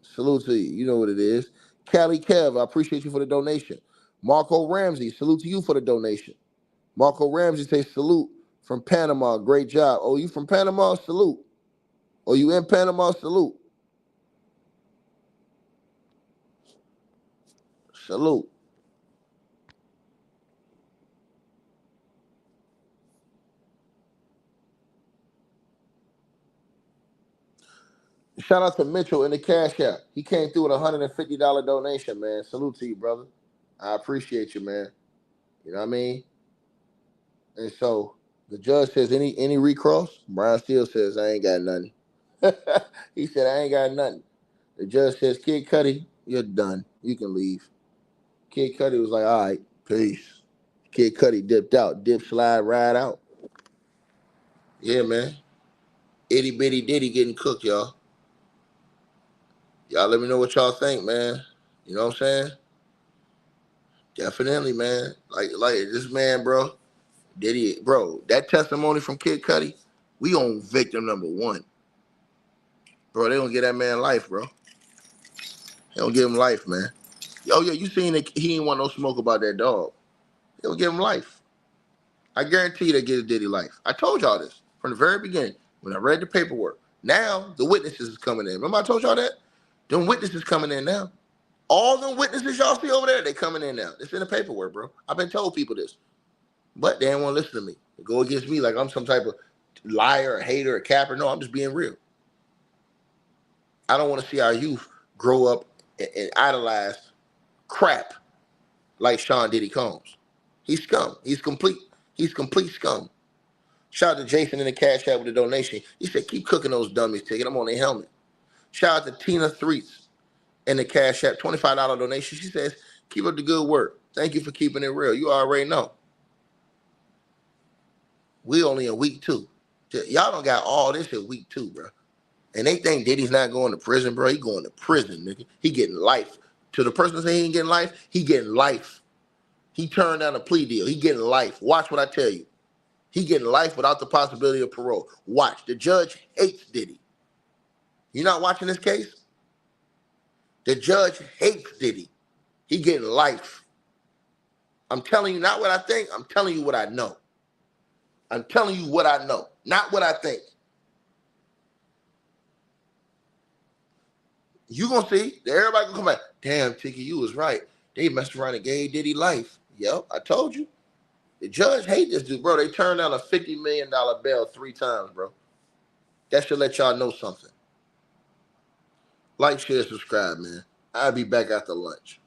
Salute to you. You know what it is. Callie Kev, I appreciate you for the donation. Marco Ramsey, salute to you for the donation. Marco Ramsey says salute from Panama. Great job. Oh, you from Panama? Salute. Oh, you in Panama? Salute. Salute. Shout out to Mitchell in the Cash App. He came through with a $150 donation, man. Salute to you, brother. I appreciate you, man. You know what I mean? And so the judge says, any recross? Brian Steele says, I ain't got nothing. He said, I ain't got nothing. The judge says, Kid Cudi, you're done. You can leave. Kid Cudi was like, all right, peace. Kid Cudi dipped out. Dip, slide, ride out. Yeah, man. Itty bitty Diddy getting cooked, y'all. Y'all let me know what y'all think, man. You know what I'm saying? Definitely, man. Like this man, bro. Diddy, bro, that testimony from Kid Cudi, we on victim number 1. Bro, they don't get that man life, bro. They don't give him life, man. Yo, yeah, you seen that he ain't want no smoke about that dog. They don't give him life. I guarantee you they get Diddy life. I told y'all this from the very beginning when I read the paperwork. Now the witnesses is coming in. Remember I told y'all that? Them witnesses coming in now. All them witnesses y'all see over there, they coming in now. It's in the paperwork, bro. I've been told people this. But they don't want to listen to me. They go against me like I'm some type of liar, or hater, or capper. No, I'm just being real. I don't want to see our youth grow up and idolize crap like Sean Diddy Combs. He's scum. He's complete scum. Shout out to Jason in the Cash App with the donation. He said, keep cooking those dummies, Ticket. I'm on their helmet. Shout out to Tina Threets in the Cash App, $25 donation. She says, keep up the good work. Thank you for keeping it real. You already know. We only in week 2. Y'all don't got all this in week 2, bro. And they think Diddy's not going to prison, bro. He going to prison, nigga. He getting life. To the person saying he ain't getting life, he getting life. He turned down a plea deal. He getting life. Watch what I tell you. He getting life without the possibility of parole. Watch. The judge hates Diddy. You not watching this case? The judge hates Diddy. He getting life. I'm telling you not what I think. I'm telling you what I know. I'm telling you what I know, not what I think. You gonna see. Everybody gonna come back. Damn, Tiki, you was right. They messed around and gave Diddy life. Yep, I told you. The judge hate this dude, bro. They turned down a $50 million bail 3 times, bro. That should let y'all know something. Like, share, subscribe, man. I'll be back after lunch.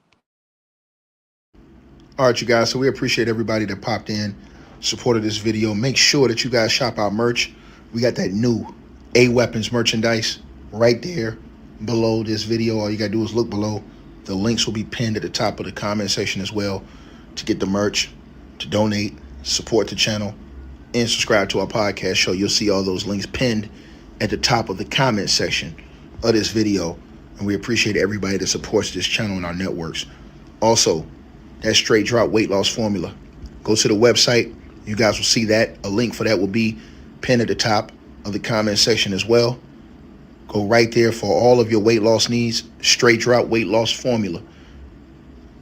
All right, you guys. So we appreciate everybody that popped in, supported this video. Make sure that you guys shop our merch. We got that new A-Weapons merchandise right there below this video. All you got to do is look below. The links will be pinned at the top of the comment section as well to get the merch, to donate, support the channel, and subscribe to our podcast show. You'll see all those links pinned at the top of the comment section of this video. And we appreciate everybody that supports this channel and our networks. Also, that straight drop weight loss formula. Go to the website. You guys will see that. A link for that will be pinned at the top of the comment section as well. Go right there for all of your weight loss needs. Straight drop weight loss formula.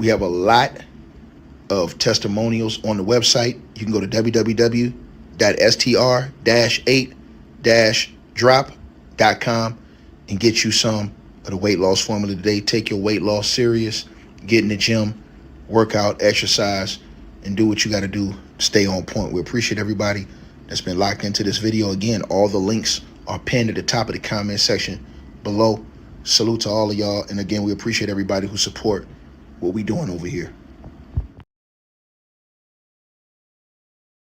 We have a lot of testimonials on the website. You can go to www.str-8-drop.com and get you some of the weight loss formula today. Take your weight loss serious. Get in the gym, work out, exercise, and do what you got to do. Stay on point. We appreciate everybody that's been locked into this video. Again, all the links are pinned at the top of the comment section below. Salute to all of y'all. And again, we appreciate everybody who support what we doing over here.